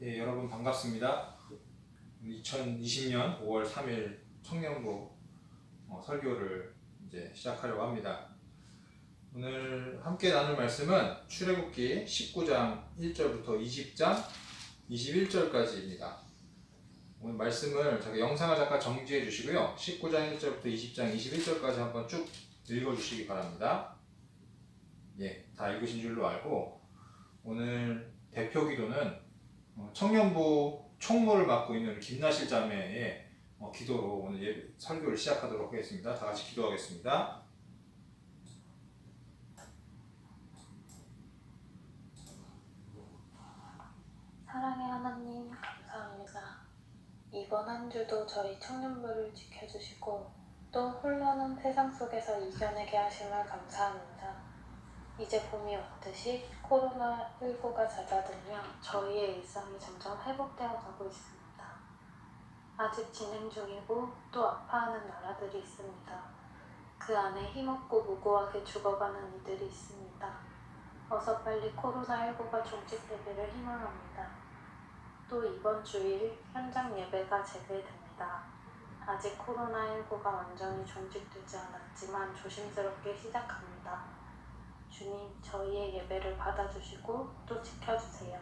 예, 여러분 반갑습니다. 2020년 5월 3일 청년부 설교를 이제 시작하려고 합니다. 오늘 함께 나눌 말씀은 출애굽기 19장 1절부터 20장 21절까지입니다. 오늘 말씀을 영상을 잠깐 정지해 주시고요. 19장 1절부터 20장 21절까지 한번 쭉 읽어 주시기 바랍니다. 예, 다 읽으신 줄로 알고 오늘 대표 기도는 청년부 총무를 맡고 있는 김나실 자매의 기도로 오늘 설교를 시작하도록 하겠습니다. 다 같이 기도하겠습니다. 사랑의 하나님, 감사합니다. 이번 한 주도 저희 청년부를 지켜주시고 또 흘러는 세상 속에서 이겨내게 하심을 감사합니다. 이제 봄이 왔듯이 코로나19가 잦아들며 저희의 일상이 점점 회복되어 가고 있습니다. 아직 진행 중이고 또 아파하는 나라들이 있습니다. 그 안에 힘없고 무고하게 죽어가는 이들이 있습니다. 어서 빨리 코로나19가 종식되기를 희망합니다. 또 이번 주일 현장 예배가 재개됩니다. 아직 코로나19가 완전히 종식되지 않았지만 조심스럽게 시작합니다. 주님, 저희의 예배를 받아주시고 또 지켜주세요.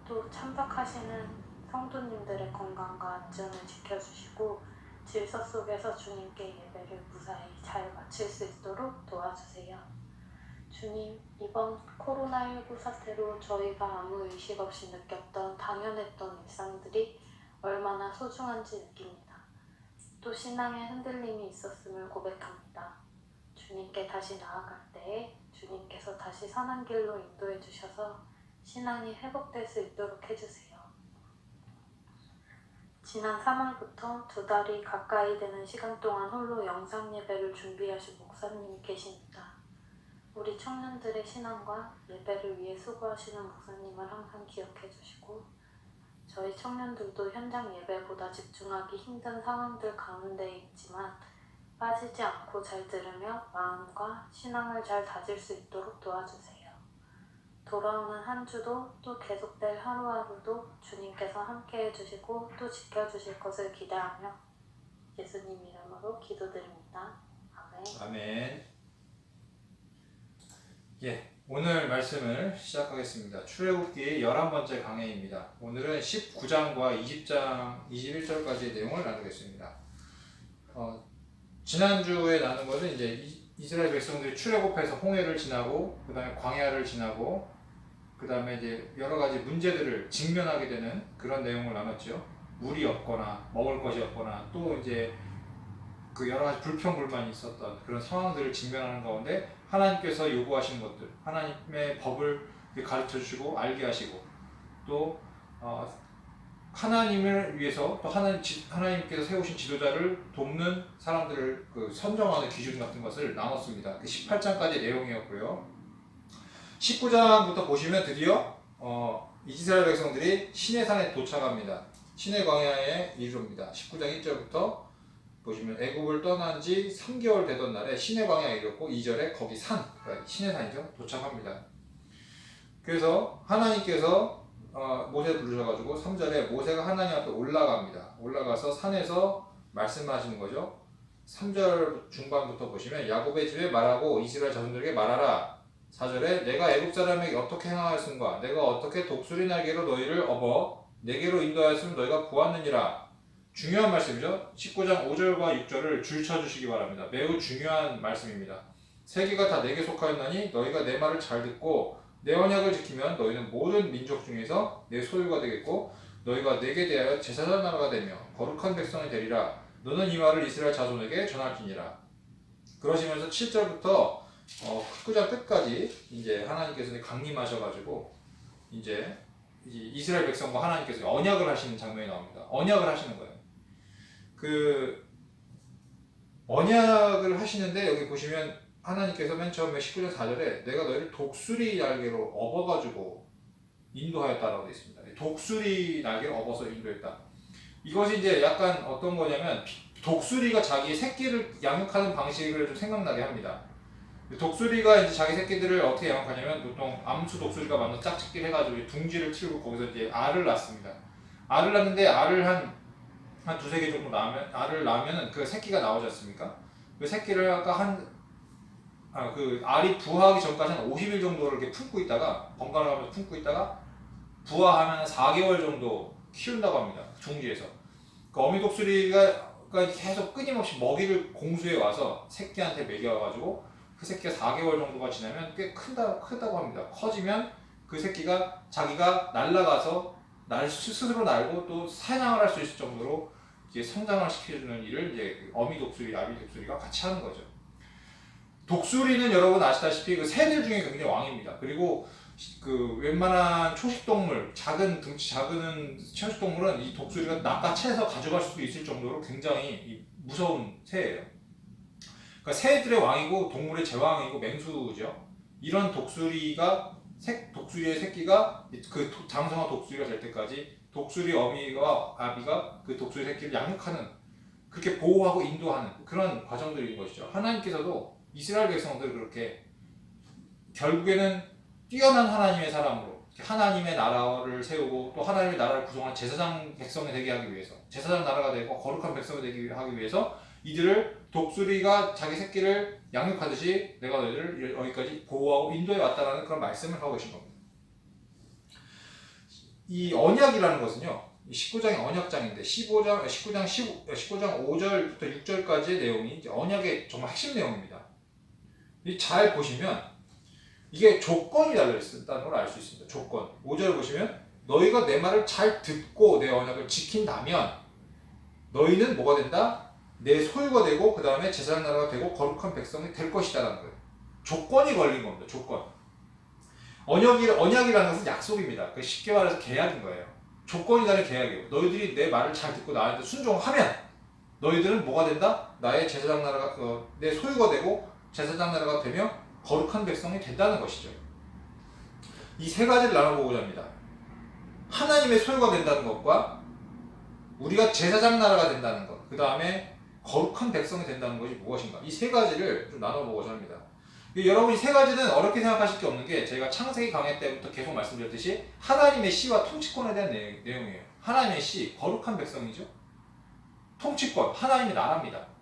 또 참석하시는 성도님들의 건강과 안전을 지켜주시고 질서 속에서 주님께 예배를 무사히 잘 마칠 수 있도록 도와주세요. 주님, 이번 코로나19 사태로 저희가 아무 의식 없이 느꼈던 당연했던 일상들이 얼마나 소중한지 느낍니다. 또 신앙에 흔들림이 있었음을 고백합니다. 주님께 다시 나아갈 때에 주님께서 다시 선한 길로 인도해 주셔서 신앙이 회복될 수 있도록 해주세요. 지난 3월부터 2달이 가까이 되는 시간 동안 홀로 영상 예배를 준비하신 목사님이 계십니다. 우리 청년들의 신앙과 예배를 위해 수고하시는 목사님을 항상 기억해 주시고 저희 청년들도 현장 예배보다 집중하기 힘든 상황들 가운데 있지만 빠지지 않고 잘 들으며 마음과 신앙을 잘 다질 수 있도록 도와주세요. 돌아오는 한 주도 또 계속될 하루하루도 주님께서 함께 해주시고 또 지켜주실 것을 기대하며 예수님 이름으로 기도드립니다. 아멘. 아멘. 예, 오늘 말씀을 시작하겠습니다. 출애굽기 11번째 강해입니다. 오늘은 19장과 20장 21절까지의 내용을 나누겠습니다. 지난주에 나눈 것은 이제 이스라엘 백성들이 출애굽해서 홍해를 지나고 그 다음에 광야를 지나고 그 다음에 이제 여러 가지 문제들을 직면하게 되는 그런 내용을 나눴죠. 물이 없거나 먹을 것이 없거나 또 이제 그 여러 가지 불평불만이 있었던 그런 상황들을 직면하는 가운데 하나님께서 요구하시는 것들, 하나님의 법을 가르쳐 주시고 알게 하시고 또 하나님을 위해서 또 하나님께서 세우신 지도자를 돕는 사람들을 선정하는 기준 같은 것을 나눴습니다. 18장까지 내용이었고요. 19장부터 보시면 드디어 이스라엘 백성들이 시내산에 도착합니다. 시내 광야에 이릅니다. 19장 1절부터 보시면 애굽을 떠난 지 3개월 되던 날에 시내 광야에 이르렀고 2절에 거기 시내산이죠. 도착합니다. 그래서 하나님께서 모세를 부르셔가지고 3절에 모세가 하나님 앞에 올라갑니다. 올라가서 산에서 말씀하시는 거죠. 3절 중반부터 보시면 야곱의 집에 말하고 이스라엘 자손들에게 말하라. 4절에 내가 애굽 사람에게 어떻게 행하였음과 내가 어떻게 독수리 날개로 너희를 업어 내게로 인도하였으면 너희가 보았느니라. 중요한 말씀이죠. 19장 5절과 6절을 줄쳐주시기 바랍니다. 매우 중요한 말씀입니다. 세계가 다 내게 속하였나니 너희가 내 말을 잘 듣고 내 언약을 지키면 너희는 모든 민족 중에서 내 소유가 되겠고 너희가 내게 대하여 제사장 나라가 되며 거룩한 백성이 되리라. 너는 이 말을 이스라엘 자손에게 전할지니라. 그러시면서 7절부터 19장 끝까지 이제 하나님께서 강림하셔가지고 이제 이스라엘 백성과 하나님께서 언약을 하시는 장면이 나옵니다. 언약을 하시는 거예요. 언약을 하시는데 여기 보시면 하나님께서 맨 처음에 19장 4절에 내가 너희를 독수리 날개로 업어가지고 인도하였다라고 되어 있습니다. 독수리 날개로 업어서 인도했다. 이것이 이제 약간 어떤 거냐면 독수리가 자기 새끼를 양육하는 방식을 좀 생각나게 합니다. 독수리가 이제 자기 새끼들을 어떻게 양육하냐면 보통 암수 독수리가 만나서 짝짓기를 해가지고 둥지를 틀고 거기서 이제 알을 낳습니다. 알을 낳는데 알을 한 두세 개 정도 알을 낳으면은 그 새끼가 나오지 않습니까? 그 새끼를 아까 그 알이 부화하기 전까지 한 50일 정도를 이렇게 품고 있다가 번갈아 가면서 품고 있다가 부화하면 4개월 정도 키운다고 합니다. 둥지에서. 그 어미 독수리가 계속 끊임없이 먹이를 공수해 와서 새끼한테 먹여가지고 그 새끼가 4개월 정도가 지나면 꽤 크다고 합니다. 커지면 그 새끼가 자기가 날아가서 스스로 날고 또 사냥을 할 수 있을 정도로 이제 성장을 시켜주는 일을 이제 어미 독수리, 아비 독수리가 같이 하는 거죠. 독수리는 여러분 아시다시피 그 새들 중에 굉장히 왕입니다. 그리고 그 웬만한 초식동물, 덩치 작은 초식동물은 이 독수리가 낚아채서 가져갈 수도 있을 정도로 굉장히 무서운 새예요. 그러니까 새들의 왕이고 동물의 제왕이고 맹수죠. 이런 독수리의 새끼가 그 장성한 독수리가 될 때까지 독수리 어미와 아비가 그 독수리 새끼를 양육하는, 그렇게 보호하고 인도하는 그런 과정들인 것이죠. 하나님께서도 이스라엘 백성들을 그렇게 결국에는 뛰어난 하나님의 사람으로 하나님의 나라를 세우고 또 하나님의 나라를 구성한 제사장 백성이 되게 하기 위해서, 제사장 나라가 되고 거룩한 백성이 되게 하기 위해서 이들을 독수리가 자기 새끼를 양육하듯이 내가 너희들을 여기까지 보호하고 인도해 왔다라는 그런 말씀을 하고 계신 겁니다. 이 언약이라는 것은요, 19장이 언약장인데 19장 5절부터 6절까지의 내용이 이제 언약의 정말 핵심 내용입니다. 잘 보시면 이게 조건이 달려있다는 걸 알 수 있습니다. 조건. 5절을 보시면 너희가 내 말을 잘 듣고 내 언약을 지킨다면 너희는 뭐가 된다? 내 소유가 되고 그 다음에 제사장 나라가 되고 거룩한 백성이 될 것이다라는 거예요. 조건이 걸린 겁니다. 조건. 언약이라는 것은 약속입니다. 쉽게 말해서 계약인 거예요. 조건이 다른 계약이에요. 너희들이 내 말을 잘 듣고 나한테 순종하면 너희들은 뭐가 된다? 나의 제사장 나라가 내 소유가 되고 제사장 나라가 되며 거룩한 백성이 된다는 것이죠. 이 세 가지를 나눠보고자 합니다. 하나님의 소유가 된다는 것과 우리가 제사장 나라가 된다는 것, 그 다음에 거룩한 백성이 된다는 것이 무엇인가, 이 세 가지를 좀 나눠보고자 합니다. 여러분 이 세 가지는 어렵게 생각하실 게 없는 게 저희가 창세기 강의 때부터 계속 말씀드렸듯이 하나님의 시와 통치권에 대한 내용이에요. 하나님의 시, 거룩한 백성이죠. 통치권, 하나님의 나라입니다.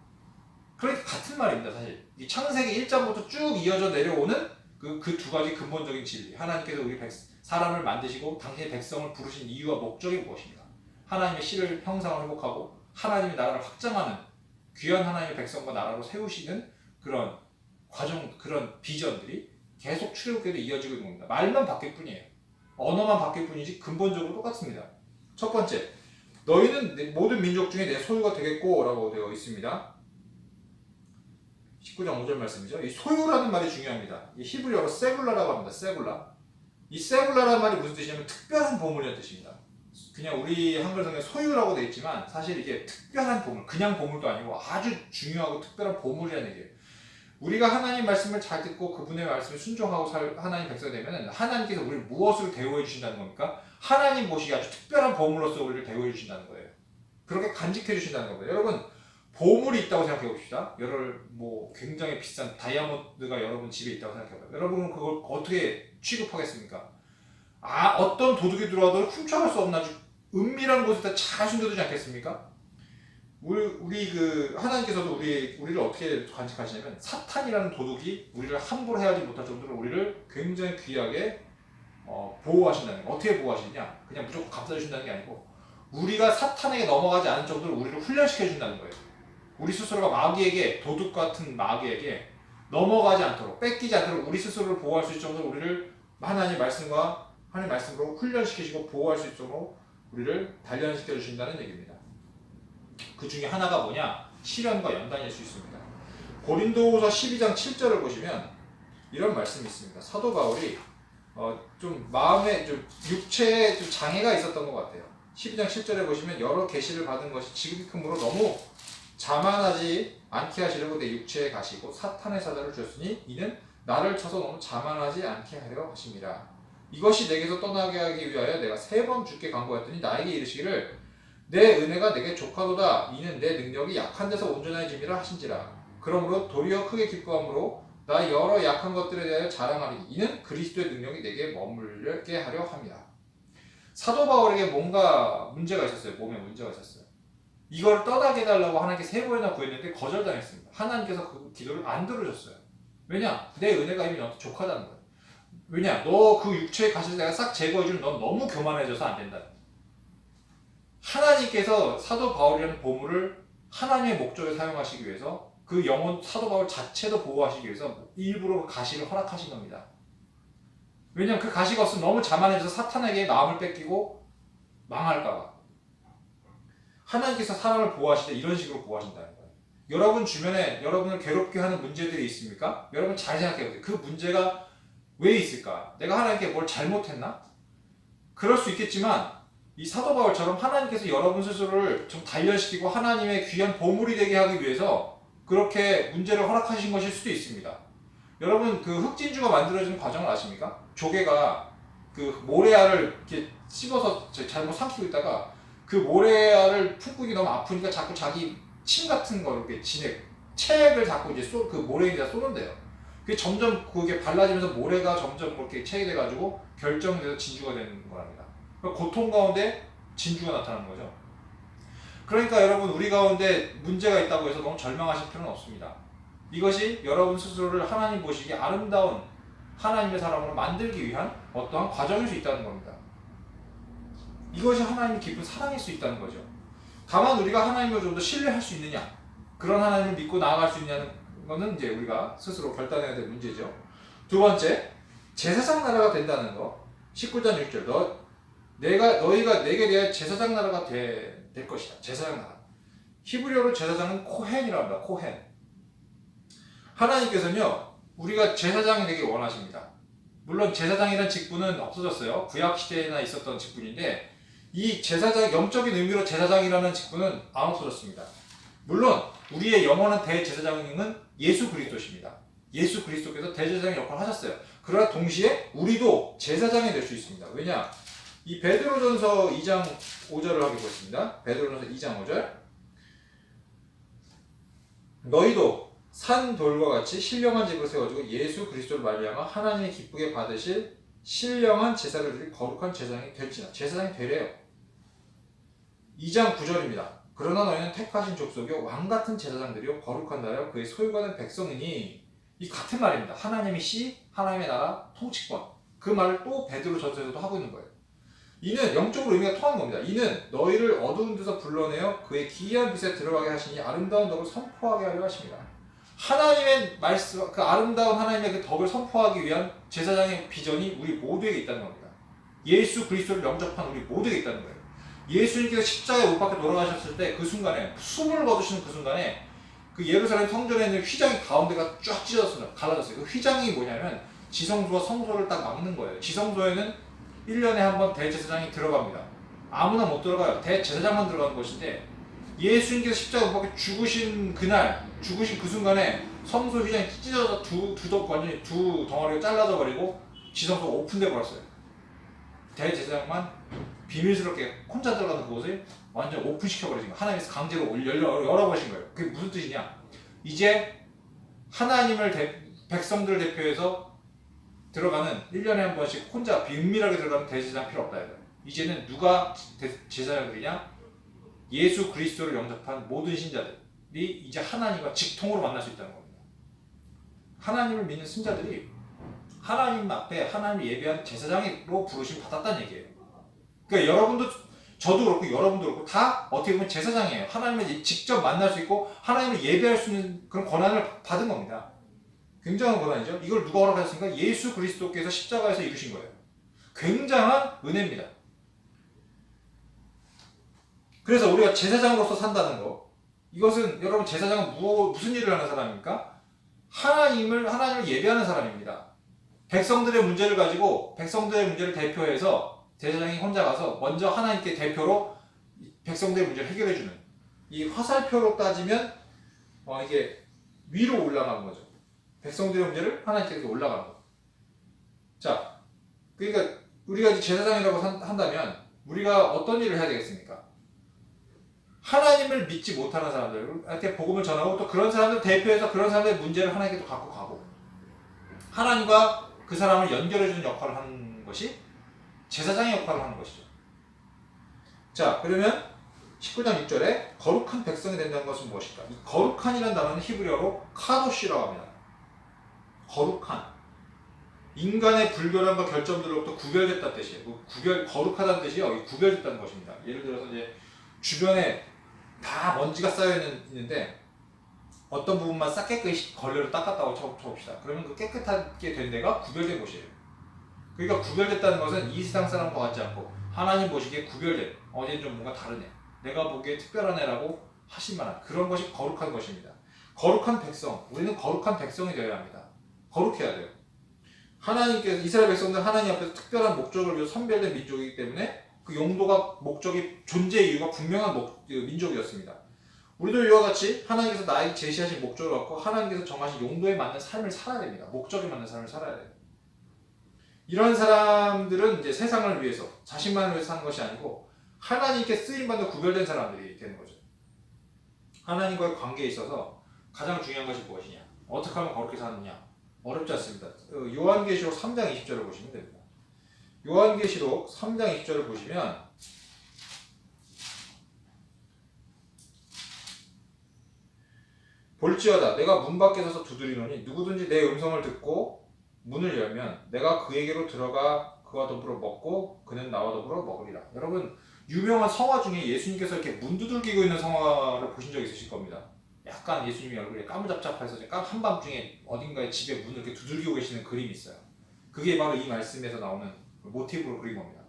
그러니까 같은 말입니다. 사실 이 창세기 1장부터 쭉 이어져 내려오는 그 두 가지 근본적인 진리, 하나님께서 우리 사람을 만드시고 당신의 백성을 부르신 이유와 목적이 무엇인가, 하나님의 시를 형상을 회복하고 하나님의 나라를 확장하는 귀한 하나님의 백성과 나라로 세우시는 그런 과정, 그런 비전들이 계속 출애굽기에도 이어지고 있는 겁니다. 말만 바뀔 뿐이에요. 언어만 바뀔 뿐이지 근본적으로 똑같습니다. 첫 번째, 너희는 모든 민족 중에 내 소유가 되겠고 라고 되어 있습니다. 19장 5절 말씀이죠. 이 소유라는 말이 중요합니다. 이 히브리어로 세굴라라고 합니다. 세굴라. 이 세굴라라는 말이 무슨 뜻이냐면 특별한 보물이라는 뜻입니다. 그냥 우리 한글 성경에 소유라고 되어 있지만 사실 이게 특별한 보물, 그냥 보물도 아니고 아주 중요하고 특별한 보물이라는 얘기예요. 우리가 하나님 말씀을 잘 듣고 그분의 말씀을 순종하고 하나님 백성이 되면 하나님께서 우리를 무엇으로 대우해 주신다는 겁니까? 하나님 보시기에 아주 특별한 보물로서 우리를 대우해 주신다는 거예요. 그렇게 간직해 주신다는 겁니다. 여러분, 보물이 있다고 생각해 봅시다. 굉장히 비싼 다이아몬드가 여러분 집에 있다고 생각해 봐요. 여러분은 그걸 어떻게 취급하겠습니까? 어떤 도둑이 들어와도 훔쳐갈 수 없는 아주 은밀한 곳에다 잘 숨겨두지 않겠습니까? 하나님께서도 우리를 어떻게 간직하시냐면 사탄이라는 도둑이 우리를 함부로 해하지 못할 정도로 우리를 굉장히 귀하게 보호하신다는 거예요. 어떻게 보호하시느냐? 그냥 무조건 감싸주신다는 게 아니고 우리가 사탄에게 넘어가지 않은 정도로 우리를 훈련시켜준다는 거예요. 우리 스스로가 도둑 같은 마귀에게 넘어가지 않도록, 뺏기지 않도록 우리 스스로를 보호할 수 있을 정도로 우리를 하나님의 말씀으로 훈련시키시고 보호할 수 있을 정도로 우리를 단련시켜 주신다는 얘기입니다. 그 중에 하나가 뭐냐? 시련과 연단일 수 있습니다. 고린도후서 12장 7절을 보시면 이런 말씀이 있습니다. 사도 바울이 좀 마음에 육체에 좀 장애가 있었던 것 같아요. 12장 7절에 보시면 여러 계시를 받은 것이 지극히 크므로 너무 자만하지 않게 하시려고 내 육체에 가시고 사탄의 사자를 주셨으니 이는 나를 쳐서 너무 자만하지 않게 하려 하십니다. 이것이 내게서 떠나게 하기 위하여 내가 3번 주께 간구하였더니 나에게 이르시기를 내 은혜가 내게 족하도다. 이는 내 능력이 약한 데서 온전해짐이라 하신지라. 그러므로 도리어 크게 기뻐함으로 나 여러 약한 것들에 대하여 자랑하리니 이는 그리스도의 능력이 내게 머물게 하려 함이라. 사도 바울에게 뭔가 문제가 있었어요. 몸에 문제가 있었어요. 이걸 떠나게 해달라고 하나님께 3번이나 구했는데 거절당했습니다. 하나님께서 그 기도를 안 들어줬어요. 왜냐? 내 은혜가 이미 너한테 족하다는 거예요. 왜냐? 너 그 육체의 가시를 내가 싹 제거해주면 넌 너무 교만해져서 안 된다. 하나님께서 사도 바울이라는 보물을 하나님의 목적에 사용하시기 위해서 그 영혼 사도 바울 자체도 보호하시기 위해서 일부러 그 가시를 허락하신 겁니다. 왜냐면 그 가시가 없으면 너무 자만해져서 사탄에게 마음을 뺏기고 망할까봐. 하나님께서 사람을 보호하실 때 이런 식으로 보호하신다는 거예요. 여러분 주변에 여러분을 괴롭게 하는 문제들이 있습니까? 여러분 잘 생각해보세요. 그 문제가 왜 있을까? 내가 하나님께 뭘 잘못했나? 그럴 수 있겠지만 이 사도 바울처럼 하나님께서 여러분 스스로를 좀 단련시키고 하나님의 귀한 보물이 되게 하기 위해서 그렇게 문제를 허락하신 것일 수도 있습니다. 여러분 그 흑진주가 만들어지는 과정을 아십니까? 조개가 그 모래알을 이렇게 씹어서 잘못 삼키고 있다가 그 모래알을 품고기 너무 아프니까 자꾸 자기 침 같은 거 이렇게 체액을 자꾸 이제 그 모래에다 쏘는데요. 그게 점점 그게 발라지면서 모래가 점점 그렇게 체게 돼가지고 결정돼서 진주가 되는 거랍니다. 그러니까 고통 가운데 진주가 나타나는 거죠. 그러니까 여러분 우리 가운데 문제가 있다고 해서 너무 절망하실 필요는 없습니다. 이것이 여러분 스스로를 하나님 보시기에 아름다운 하나님의 사람으로 만들기 위한 어떠한 과정일 수 있다는 겁니다. 이것이 하나님의 깊은 사랑일 수 있다는 거죠. 다만 우리가 하나님을 좀 더 신뢰할 수 있느냐, 그런 하나님을 믿고 나아갈 수 있느냐는 거는 이제 우리가 스스로 결단해야 될 문제죠. 두 번째, 제사장 나라가 된다는 거. 19장 6절 너희가 내게 대한 제사장 나라가 될 것이다. 제사장 나라. 히브리어로 제사장은 코헨이라고 합니다. 코헨. 하나님께서는요, 우리가 제사장이 되길 원하십니다. 물론 제사장이라는 직분은 없어졌어요. 구약 시대에나 있었던 직분인데 이 제사장 영적인 의미로 제사장이라는 직분은 안 없어졌습니다. 물론 우리의 영원한 대제사장님은 예수 그리스도십니다. 예수 그리스도께서 대제사장 역할을 하셨어요. 그러나 동시에 우리도 제사장이 될 수 있습니다. 왜냐? 이 베드로전서 2장 5절을 하게 보겠습니다. 베드로전서 2장 5절. 너희도 산 돌과 같이 신령한 집을 세워주고 예수 그리스도를 말미암아 하나님이 기쁘게 받으실 신령한 제사를 드릴 거룩한 제사장이 될지나. 제사장이 되래요. 2장 9절입니다. 그러나 너희는 택하신 족속이요 왕같은 제사장들이요 거룩한 나라요 그의 소유가 된 백성이니. 이 같은 말입니다. 하나님의 시, 하나님의 나라, 통치권. 그 말을 또 베드로전서에서도 하고 있는 거예요. 이는 영적으로 의미가 통한 겁니다. 이는 너희를 어두운 데서 불러내어 그의 기이한 빛에 들어가게 하시니 아름다운 덕을 선포하게 하려 하십니다. 하나님의 말씀, 그 아름다운 하나님의 그 덕을 선포하기 위한 제사장의 비전이 우리 모두에게 있다는 겁니다. 예수 그리스도를 영접한 우리 모두에게 있다는 거예요. 예수님께서 십자가에 못 박혀 돌아가셨을 때 그 순간에 숨을 거두시는 그 순간에 그 예루살렘 성전에 있는 휘장이 가운데가 쫙 찢어졌어요. 갈라졌어요. 그 휘장이 뭐냐면 지성소와 성소를 딱 막는 거예요. 지성소에는 1년에 한 번 대제사장이 들어갑니다. 아무나 못 들어가요. 대제사장만 들어가는 것인데 예수님께서 십자가에 못 박혀 죽으신 그날, 죽으신 그 순간에 성소 휘장이 찢어져서 완전히 두 덩어리가 잘라져 버리고 지성소가 오픈돼 버렸어요. 대제사장만 비밀스럽게 혼자 들어가는 그곳을 완전 오픈시켜버리신 거예요. 하나님께서 강제로 열어버리신 거예요. 그게 무슨 뜻이냐? 이제 하나님을 백성들을 대표해서 들어가는 1년에 한 번씩 혼자 비밀하게 들어가는 대제사장 필요 없다. 이제는 누가 제사장들이냐? 예수 그리스도를 영접한 모든 신자들이 이제 하나님과 직통으로 만날 수 있다는 겁니다. 하나님을 믿는 신자들이 하나님 앞에 하나님을 예배한 제사장으로 부르심 받았다는 얘기예요. 그러니까 여러분도, 저도 그렇고 여러분도 그렇고 다 어떻게 보면 제사장이에요. 하나님을 직접 만날 수 있고 하나님을 예배할 수 있는 그런 권한을 받은 겁니다. 굉장한 권한이죠. 이걸 누가 허락하셨습니까? 예수 그리스도께서 십자가에서 이루신 거예요. 굉장한 은혜입니다. 그래서 우리가 제사장으로서 산다는 거, 이것은 여러분 제사장은 무슨 일을 하는 사람입니까? 하나님을 예배하는 사람입니다. 백성들의 문제를 가지고 백성들의 문제를 대표해서 제사장이 혼자 가서 먼저 하나님께 대표로 백성들의 문제를 해결해주는, 이 화살표로 따지면 이게 위로 올라가는 거죠. 백성들의 문제를 하나님께 올라가는 거. 자, 그러니까 우리가 이제 제사장이라고 한다면 우리가 어떤 일을 해야 되겠습니까? 하나님을 믿지 못하는 사람들한테 복음을 전하고 또 그런 사람들 대표해서 그런 사람들의 문제를 하나님께 또 갖고 가고, 하나님과 그 사람을 연결해주는 역할을 하는 것이 제사장의 역할을 하는 것이죠. 자, 그러면 19장 6절에 거룩한 백성이 된다는 것은 무엇일까? 이 거룩한이라는 단어는 히브리어로 카도시라고 합니다. 거룩한. 인간의 불결함과 결점들로부터 구별됐다는 뜻이에요. 거룩하다는 뜻이요. 구별됐다는 것입니다. 예를 들어서 이제 주변에 다 먼지가 쌓여 있는데 어떤 부분만 싹 깨끗이 걸레로 닦았다고 쳐봅시다. 그러면 그 깨끗하게 된 데가 구별된 곳이에요. 그러니까 구별됐다는 것은 이 세상 사람과 같지 않고 하나님 보시기에 구별된, 어제는 좀 뭔가 다르네, 내가 보기에 특별한 애라고 하실 만한 그런 것이 거룩한 것입니다. 거룩한 백성, 우리는 거룩한 백성이 되어야 합니다. 거룩해야 돼요. 하나님께서, 이스라엘 백성들 하나님 앞에서 특별한 목적을 위해서 선별된 민족이기 때문에 그 용도가, 목적이, 존재 이유가 분명한 민족이었습니다. 우리도 이와 같이 하나님께서 나에게 제시하신 목적을 갖고 하나님께서 정하신 용도에 맞는 삶을 살아야 됩니다. 목적에 맞는 삶을 살아야 돼요. 이런 사람들은 이제 세상을 위해서, 자신만을 위해서 사는 것이 아니고 하나님께 쓰임받는 구별된 사람들이 되는 거죠. 하나님과의 관계에 있어서 가장 중요한 것이 무엇이냐? 어떻게 하면 그렇게 사느냐? 어렵지 않습니다. 요한계시록 3장 20절을 보시면 됩니다. 요한계시록 3장 20절을 보시면 볼지어다 내가 문 밖에 서서 두드리노니 누구든지 내 음성을 듣고 문을 열면 내가 그에게로 들어가 그와 더불어 먹고 그는 나와 더불어 먹으리라. 여러분, 유명한 성화 중에 예수님께서 이렇게 문 두들기고 있는 성화를 보신 적 있으실 겁니다. 약간 예수님이 얼굴에 까무잡잡해서 한밤중에 어딘가에 집에 문을 이렇게 두들기고 계시는 그림이 있어요. 그게 바로 이 말씀에서 나오는 모티브로 그린 겁니다.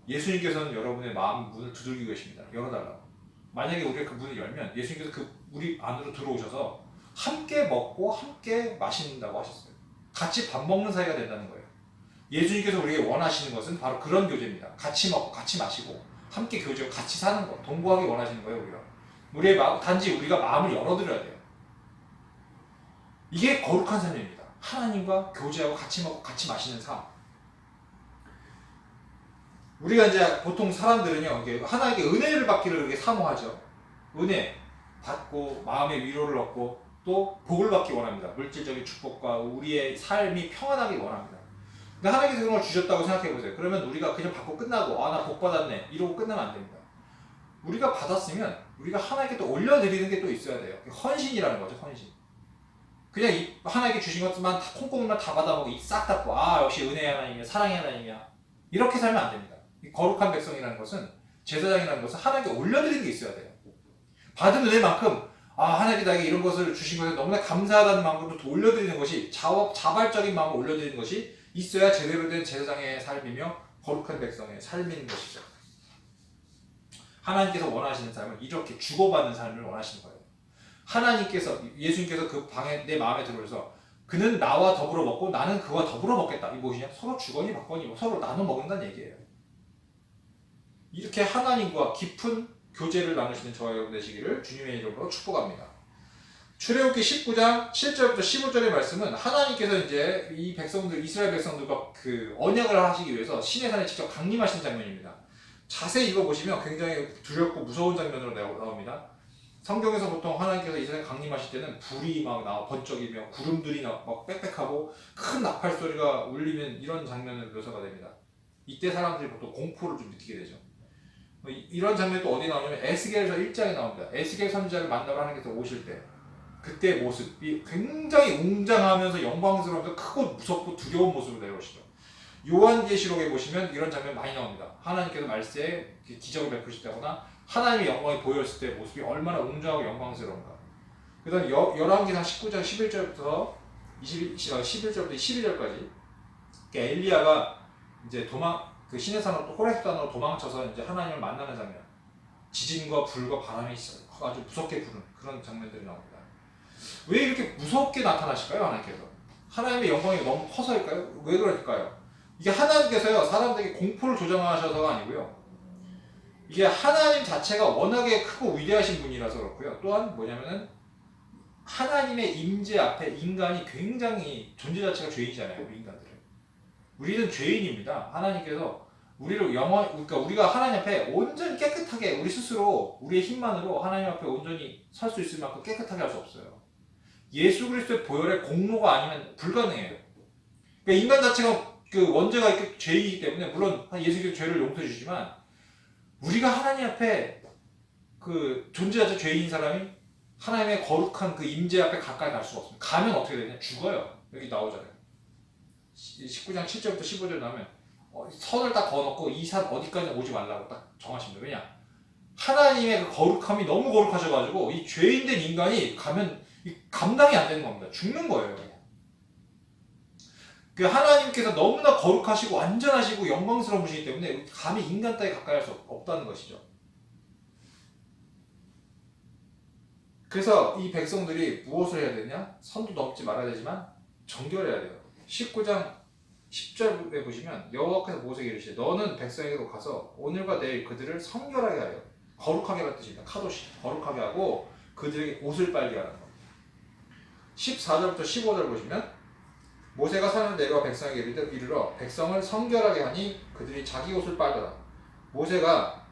예수님께서는 여러분의 마음 문을 두들기고 계십니다. 열어달라고. 만약에 우리가 그 문을 열면 예수님께서 그 우리 안으로 들어오셔서 함께 먹고 함께 마신다고 하셨어요. 같이 밥 먹는 사이가 된다는 거예요. 예수님께서 우리에게 원하시는 것은 바로 그런 교제입니다. 같이 먹고 같이 마시고 함께 교제하고 같이 사는 것, 동거하기 원하시는 거예요. 우리의 마음, 단지 우리가 마음을 열어드려야 돼요. 이게 거룩한 삶입니다. 하나님과 교제하고 같이 먹고 같이 마시는 삶. 우리가 이제 보통 사람들은요, 하나님께 은혜를 받기를 그렇게 사모하죠. 은혜 받고 마음의 위로를 얻고 또 복을 받기 원합니다. 물질적인 축복과 우리의 삶이 평안하기 원합니다. 근데 하나님께서 그런 걸 주셨다고 생각해 보세요. 그러면 우리가 그냥 받고 끝나고 나 복 받았네 이러고 끝나면 안 됩니다. 우리가 받았으면 우리가 하나님께 또 올려드리는 게 또 있어야 돼요. 헌신이라는 거죠. 헌신. 그냥 하나님께 주신 것만 콩고물만 다 받아먹고 싹 닫고 역시 은혜의 하나님이야, 사랑의 하나님이야, 이렇게 살면 안 됩니다. 이 거룩한 백성이라는 것은, 제사장이라는 것은 하나님께 올려드리는 게 있어야 돼요. 받은 은혜만큼 하나님께 나에게 이런 것을 주신 것에 너무나 감사하다는 마음으로 또 올려드리는 것이, 자발적인 마음으로 올려드리는 것이 있어야 제대로 된 제사장의 삶이며 거룩한 백성의 삶인 것이죠. 하나님께서 원하시는 삶은 이렇게 주고받는 삶을 원하시는 거예요. 하나님께서, 예수님께서 그 방에, 내 마음에 들어오셔서 그는 나와 더불어 먹고 나는 그와 더불어 먹겠다. 이 무엇이냐? 서로 주거니 받거니 서로 나눠 먹는다는 얘기예요. 이렇게 하나님과 깊은 교제를 나누시는 저와 여러분 되시기를 주님의 이름으로 축복합니다. 출애굽기 19장 7절부터 15절의 말씀은 하나님께서 이제 이 백성들, 이스라엘 백성들과 그 언약을 하시기 위해서 시내산에 직접 강림하신 장면입니다. 자세히 읽어보시면 굉장히 두렵고 무서운 장면으로 나옵니다. 성경에서 보통 하나님께서 이스라엘 강림하실 때는 불이 막 번쩍이며 구름들이 막 빽빽하고 큰 나팔 소리가 울리는 이런 장면으로 묘사가 됩니다. 이때 사람들이 보통 공포를 좀 느끼게 되죠. 이런 장면이 또 어디 나오냐면 에스겔서 1장에 나옵니다. 에스겔 선지자를 만나러 하나님께서 오실 때 그때의 모습이 굉장히 웅장하면서 영광스러우면서 크고 무섭고 두려운 모습으로 내려오시죠. 요한계시록에 보시면 이런 장면 많이 나옵니다. 하나님께서 말세에 기적을 베푸실 때거나 하나님의 영광이 보였을 때의 모습이 얼마나 웅장하고 영광스러운가. 그 다음 열왕기상 19장 11절부터 11절부터 12절까지 엘리야가 이제 그 시내산으로 호렙산으로 도망쳐서 이제 하나님을 만나는 장면, 지진과 불과 바람이 아주 무섭게 부는 그런 장면들이 나옵니다. 왜 이렇게 무섭게 나타나실까요? 하나님께서 하나님의 영광이 너무 커서일까요? 왜 그럴까요? 이게 하나님께서요 사람들에게 공포를 조장하셔서가 아니고요, 이게 하나님 자체가 워낙에 크고 위대하신 분이라서 그렇고요. 또한 뭐냐면은 하나님의 임재 앞에 인간이 굉장히 존재 자체가 죄인이잖아요. 우리 인간들은. 우리는 죄인입니다. 하나님께서 우리를 그러니까 우리가 하나님 앞에 온전히 깨끗하게 우리 스스로 우리의 힘만으로 하나님 앞에 온전히 설 수 있을 만큼 깨끗하게 할 수 없어요. 예수 그리스도의 보혈의 공로가 아니면 불가능해요. 그러니까 인간 자체가 그 원죄가 있고 죄이기 때문에 물론 예수님께서 죄를 용서해 주지만 우리가 하나님 앞에 그 존재 자체 죄인 사람이 하나님의 거룩한 그 임재 앞에 가까이 갈 수가 없습니다. 가면 어떻게 되냐? 죽어요. 여기 나오잖아요. 19장 7절부터 15절 나오면 선을 딱 그어놓고 이 산 어디까지 오지 말라고 딱 정하십니다. 왜냐? 하나님의 그 거룩함이 너무 거룩하셔가지고 이 죄인된 인간이 가면 감당이 안 되는 겁니다. 죽는 거예요. 그냥. 그 하나님께서 너무나 거룩하시고 완전하시고 영광스러우시기 때문에 감히 인간 따위 가까이 할 수 없다는 것이죠. 그래서 이 백성들이 무엇을 해야 되냐? 선도 넘지 말아야 되지만 정결해야 돼요. 19장 10절에 보시면 여호와께서 모세에게 이르시되 너는 백성에게로 가서 오늘과 내일 그들을 성결하게 하여 거룩하게 하는 뜻입니다. 카도시 거룩하게 하고 그들에게 옷을 빨게 하는 겁니다. 14절부터 15절 보시면 모세가 산을 내려와 백성에게 이르러 백성을 성결하게 하니 그들이 자기 옷을 빨더라. 모세가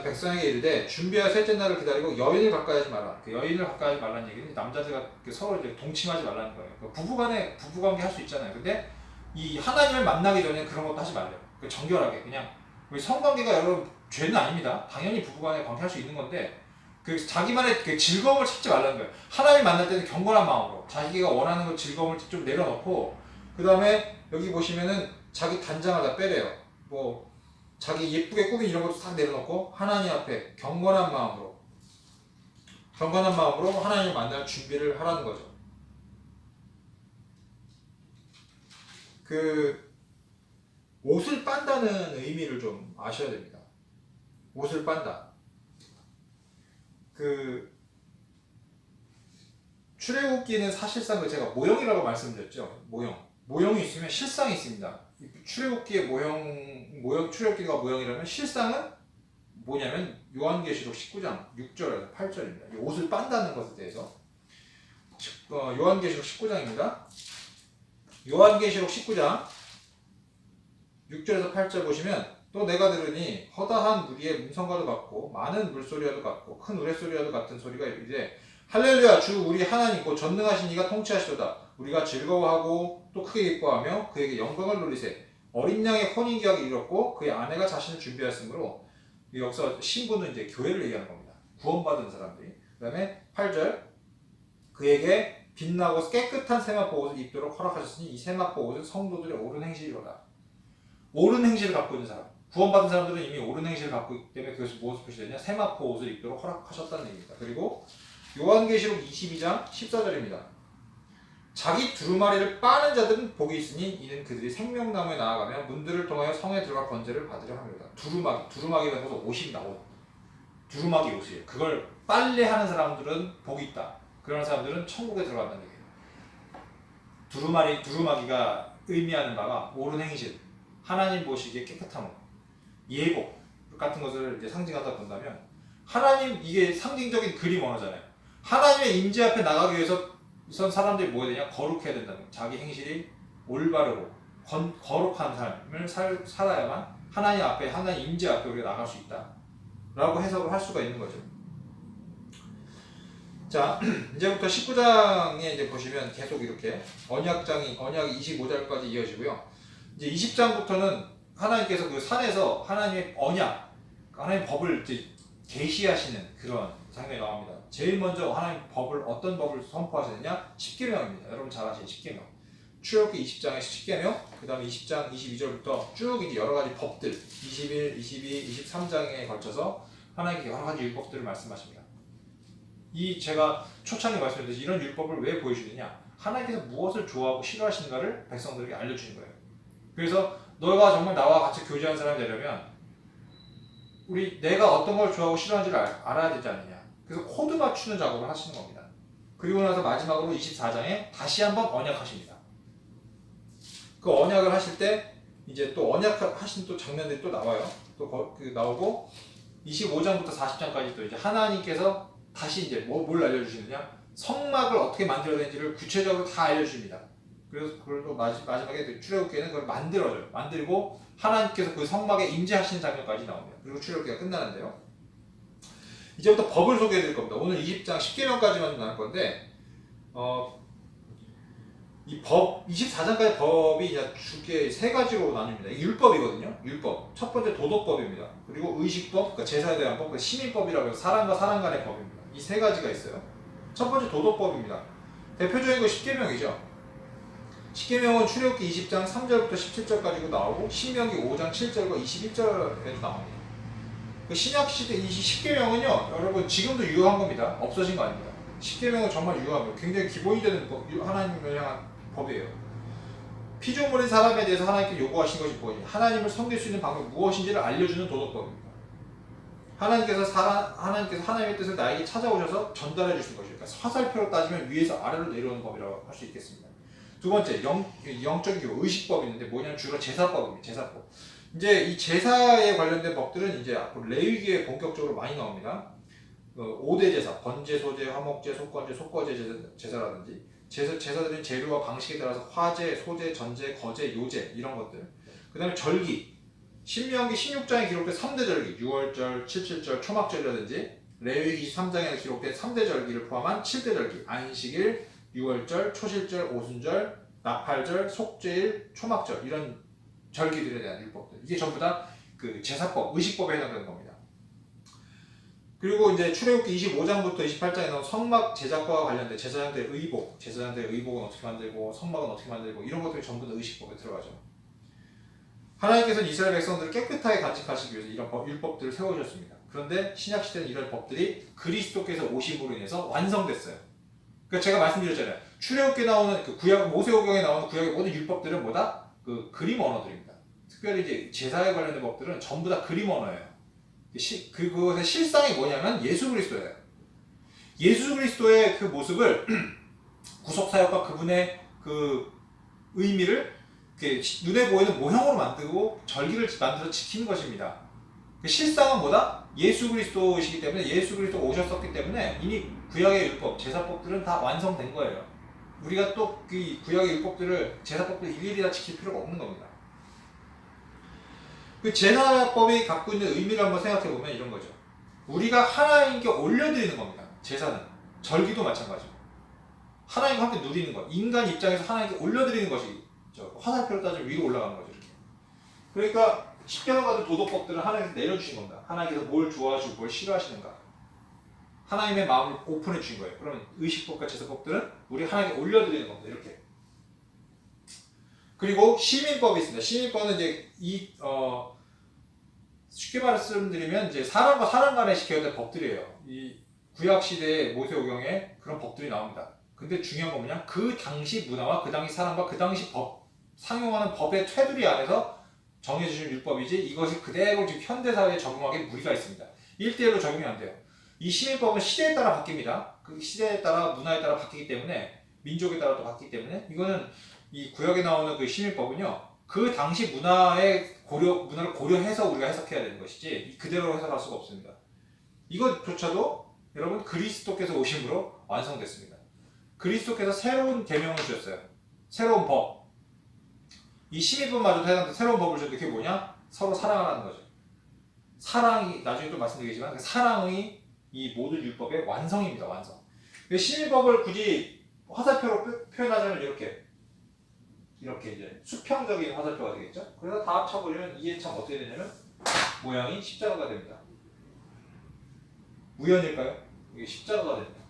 백성에게 이르되 준비하여 셋째 날을 기다리고 여인을 가까이 하지 말라. 그 여인을 가까이 하지 말라는 얘기는 남자들과 서로 이제 동침하지 말라는 거예요. 부부간에 부부관계 할 수 있잖아요. 근데 이 하나님을 만나기 전에 그런 것도 하지 말래요. 정결하게 그냥 우리 성관계가 여러분 죄는 아닙니다. 당연히 부부간에 관계할 수 있는 건데 그 자기만의 그 즐거움을 찾지 말라는 거예요. 하나님 만날 때는 경건한 마음으로 자기가 원하는 그 즐거움을 좀 내려놓고 그 다음에 여기 보시면은 자기 단장을 다 빼래요. 뭐 자기 예쁘게 꾸민 이런 것도 싹 내려놓고 하나님 앞에 경건한 마음으로 하나님을 만날 준비를 하라는 거죠. 그 옷을 빤다는 의미를 좀 아셔야 됩니다. 옷을 빤다. 그 출애굽기는 사실상 제가 모형이라고 말씀드렸죠. 모형이 있으면 실상이 있습니다. 출애굽기의 출애굽기가 모형이라면 실상은 뭐냐면 요한계시록 19장 6절에서 8절입니다. 옷을 빤다는 것에 대해서 요한계시록 19장입니다. 요한계시록 19장 6절에서 8절 보시면 또 내가 들으니 허다한 무리의 음성과도 같고 많은 물소리와도 같고 큰 우레소리와도 같은 소리가 이르되 할렐루야 주 우리 하나님 곧 전능하신 이가 통치하시도다. 우리가 즐거워하고 또 크게 기뻐하며 그에게 영광을 돌리세. 어린 양의 혼인기약이 이르렀고 그의 아내가 자신을 준비하였으므로 여기서 신부는 이제 교회를 얘기하는 겁니다. 구원받은 사람들이. 그 다음에 8절 그에게 빛나고 깨끗한 세마포 옷을 입도록 허락하셨으니 이 세마포 옷은 성도들의 옳은 행실이로다. 옳은 행실을 갖고 있는 사람. 구원받은 사람들은 이미 옳은 행실을 갖고 있기 때문에 그것이 무엇을 표시되냐? 세마포 옷을 입도록 허락하셨다는 얘기입니다. 그리고 요한계시록 22장 14절입니다. 자기 두루마리를 빠는 자들은 복이 있으니 이는 그들이 생명나무에 나아가며 문들을 통하여 성에 들어가 번제를 받으려 합니다. 두루마기가 무슨 옷입니다. 두루마기 옷이에요. 그걸 빨래하는 사람들은 복이 있다. 그런 사람들은 천국에 들어간다는 얘기예요. 두루마기가 의미하는 바가 옳은 행실, 하나님 보시기에 깨끗함, 예복 같은 것을 이제 상징하다 본다면 하나님 이게 상징적인 그림 언어잖아요. 하나님의 임재 앞에 나가기 위해서 우선 사람들이 뭐 해야 되냐? 거룩해야 된다는 거예요. 자기 행실이 올바르고 거룩한 삶을 살아야만 하나님 앞에 하나님 임재 앞에 우리가 나갈 수 있다 라고 해석을 할 수가 있는 거죠. 자, 이제부터 19장에 이제 보시면 계속 이렇게 언약이 25절까지 이어지고요. 이제 20장부터는 하나님께서 그 산에서 하나님의 언약, 하나님의 법을 이제 계시하시는 그런 장면이 나옵니다. 제일 먼저 하나님 어떤 법을 선포하시느냐? 십계명입니다. 여러분 잘 아시는 십계명. 출애굽기 20장의 십계명, 그 다음에 20장 22절부터 쭉 이제 여러 가지 법들, 21, 22, 23장에 걸쳐서 하나님께 여러 가지 율법들을 말씀하십니다. 제가 초창에 말씀드렸듯이 이런 율법을 왜 보여주느냐? 하나님께서 무엇을 좋아하고 싫어하시는가를 백성들에게 알려주신 거예요. 그래서 너가 정말 나와 같이 교제하는 사람이 되려면 내가 어떤 걸 좋아하고 싫어하는지를 알아야 되지 않느냐. 그래서 코드 맞추는 작업을 하시는 겁니다. 그리고 나서 마지막으로 24장에 다시 한번 언약하십니다. 그 언약을 하실 때 이제 또 언약하신 또 장면들이 또 나와요. 또 나오고 25장부터 40장까지 또 이제 하나님께서 다시 이제 뭘 알려주시느냐? 성막을 어떻게 만들어야 되는지를 구체적으로 다 알려주십니다. 그래서 그걸 또 마지막에 출애굽기에는 그걸 만들어줘요. 만들고 하나님께서 그 성막에 임재하시는 장면까지 나옵니다. 그리고 출애굽기가 끝나는데요. 이제부터 법을 소개해 드릴 겁니다. 오늘 20장 10계명까지만 나눌 건데 이 법, 24장까지 법이 이제 주게 세 가지로 나뉩니다. 율법이거든요. 율법. 첫 번째 도덕법입니다. 그리고 의식법, 그러니까 제사에 대한 법, 시민법이라고 해서 사람과 사람 간의 법입니다. 이 세 가지가 있어요. 첫 번째 도덕법입니다. 대표적인 거 십계명이죠. 십계명은 출애굽기 20장 3절부터 17절까지도 나오고 신명기 5장 7절과 21절에도 나옵니다. 그 신약시대 이 십계명은요, 여러분 지금도 유효한 겁니다. 없어진 거 아닙니다. 십계명은 정말 유효합니다. 굉장히 기본이 되는 법, 하나님을 향한 법이에요. 피조물인 사람에 대해서 하나님께 요구하신 것이 뭐냐? 하나님을 섬길 수 있는 방법이 무엇인지를 알려주는 도덕법입니다. 하나님께서 하나님의 뜻을 나에게 찾아오셔서 전달해 주신 것이에요. 그러니까 화살표로 따지면 위에서 아래로 내려오는 법이라고 할 수 있겠습니다. 두 번째, 영적인 교회, 의식법이 있는데 뭐냐면 주로 제사법입니다. 제사법. 이제 이 제사에 관련된 법들은 이제 앞으로 레위기에 본격적으로 많이 나옵니다. 5대 제사, 번제, 소제, 화목제, 속건제, 속거제 제사라든지 제사드린 재료와 방식에 따라서 화제, 소제, 전제, 거제, 요제 이런 것들. 그 다음에 절기, 신명기 16장에 기록된 3대 절기, 6월절, 77절, 초막절이라든지 레위기 23장에 기록된 3대 절기를 포함한 7대 절기, 안식일, 6월절, 초실절, 오순절, 나팔절, 속죄일, 초막절 이런 절기들에 대한 율법들. 이게 전부 다 그 제사법, 의식법에 해당되는 겁니다. 그리고 이제 출애굽기 25장부터 28장에 나온 성막 제작과 관련된 제사장들의 의복, 제사장들의 의복은 어떻게 만들고 성막은 어떻게 만들고 이런 것들이 전부 다 의식법에 들어가죠. 하나님께서는 이스라엘 백성들을 깨끗하게 간직하시기 위해서 이런 율법들을 세우셨습니다. 그런데 신약시대는 이런 법들이 그리스도께서 오심으로 인해서 완성됐어요. 그러니까 제가 말씀드렸잖아요. 출애굽기에 나오는 그 구약 모세오경에 나오는 구약의 모든 율법들은 뭐다? 그 그림 언어들입니다. 특별히 이제 제사에 관련된 법들은 전부 다 그림 언어예요. 그것의 실상이 뭐냐면 예수 그리스도예요. 예수 그리스도의 그 모습을 구속사역과 그분의 그 의미를 눈에 보이는 모형으로 만들고 절기를 만들어 지키는 것입니다. 그 실상은 뭐다? 예수 그리스도이시기 때문에 예수 그리스도가 오셨었기 때문에 이미 구약의 율법, 제사법들은 다 완성된 거예요. 우리가 또 그 구약의 율법들을 제사법들 일일이 다 지킬 필요가 없는 겁니다. 그 제사법이 갖고 있는 의미를 한번 생각해 보면 이런 거죠. 우리가 하나님께 올려드리는 겁니다. 제사는 절기도 마찬가지고 하나님과 함께 누리는 것. 인간 입장에서 하나님께 올려드리는 것이 화살표로 따지면 위로 올라가는 거죠. 이렇게. 그러니까 십계명 같은 도덕법들은 하나님께서 내려주신 겁니다. 하나님께서 뭘 좋아하시고 뭘 싫어하시는가. 하나님의 마음을 오픈해 주신 거예요. 그러면 의식법과 제사법들은 우리 하나님께 올려드리는 겁니다. 이렇게. 그리고 시민법이 있습니다. 시민법은 이제 쉽게 말씀드리면 이제 사람과 사람 간에 시켜야 될 법들이에요. 이 구약 시대의 모세오경에 그런 법들이 나옵니다. 근데 중요한 건 뭐냐? 그 당시 문화와 그 당시 사람과 그 당시 상용하는 법의 테두리 안에서 정해주신 율법이지 이것이 그대로 지금 현대사회에 적용하기에 무리가 있습니다. 1대1로 적용이 안 돼요. 이 시민법은 시대에 따라 바뀝니다. 그 시대에 따라 문화에 따라 바뀌기 때문에 민족에 따라 또 바뀌기 때문에 이거는 이 구역에 나오는 그 시민법은요 그 당시 문화를 고려해서 우리가 해석해야 되는 것이지 그대로 해석할 수가 없습니다. 이것조차도 여러분 그리스도께서 오심으로 완성됐습니다. 그리스도께서 새로운 계명을 주셨어요. 새로운 법. 이 시민법마저도 해당되는 새로운 법을 주셨는데 그게 뭐냐? 서로 사랑하라는 거죠. 사랑이 나중에 또 말씀드리겠지만 그 사랑이 이 모든 율법의 완성입니다. 완성. 시민법을 굳이 화살표로 표현하자면 이렇게 이제 수평적인 화살표가 되겠죠. 그래서 다 합쳐버리면 이게 참 어떻게 되냐면 모양이 십자가가 됩니다. 우연일까요? 이게 십자가가 됩니다.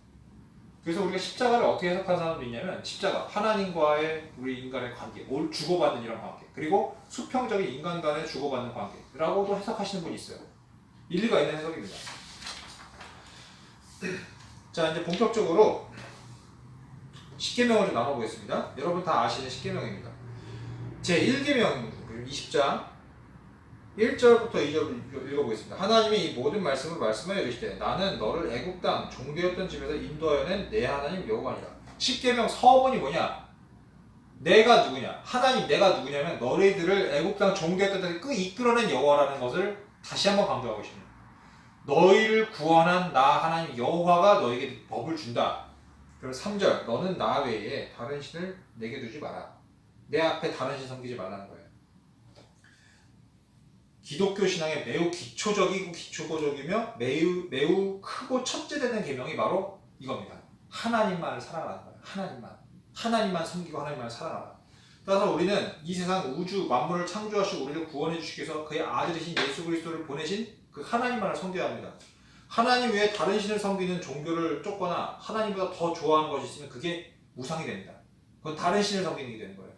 그래서 우리가 십자가를 어떻게 해석하는 사람도 있냐면 십자가, 하나님과의 우리 인간의 관계, 주고받는 이런 관계, 그리고 수평적인 인간 간의 주고받는 관계라고도 해석하시는 분이 있어요. 일리가 있는 해석입니다. 자, 이제 본격적으로 십계명을 좀 나눠보겠습니다. 여러분 다 아시는 십계명입니다. 제1계명 20장 1절부터 2절 읽어보겠습니다. 하나님이 이 모든 말씀을 말씀하여 이르시되 나는 너를 애굽 땅 종되었던 집에서 인도하여낸 내 하나님 여호와니라. 십계명 서문이 뭐냐? 내가 누구냐? 하나님 내가 누구냐면 너희들을 애굽 땅 종되었던 데서 이끌어낸 여호와라는 것을 다시 한번 강조하고 있습니다. 너희를 구원한 나 하나님 여호와가 너에게 법을 준다. 그리고 3절 너는 나 외에 다른 신을 내게 두지 마라. 내 앞에 다른 신 섬기지 말라는 거예요. 기독교 신앙의 매우 기초적이고 기초적이며 매우 크고 첫째 되는 계명이 바로 이겁니다. 하나님만을 사랑하는 거예요. 하나님만. 하나님만 섬기고 하나님만 사랑하라. 따라서 우리는 이 세상 우주 만물을 창조하시고 우리를 구원해 주시기 위해서 그의 아들이신 예수 그리스도를 보내신 그 하나님만을 섬겨야 합니다. 하나님 외에 다른 신을 섬기는 종교를 쫓거나 하나님보다 더 좋아하는 것이 있으면 그게 우상이 됩니다. 그건 다른 신을 섬기는 게 되는 거예요.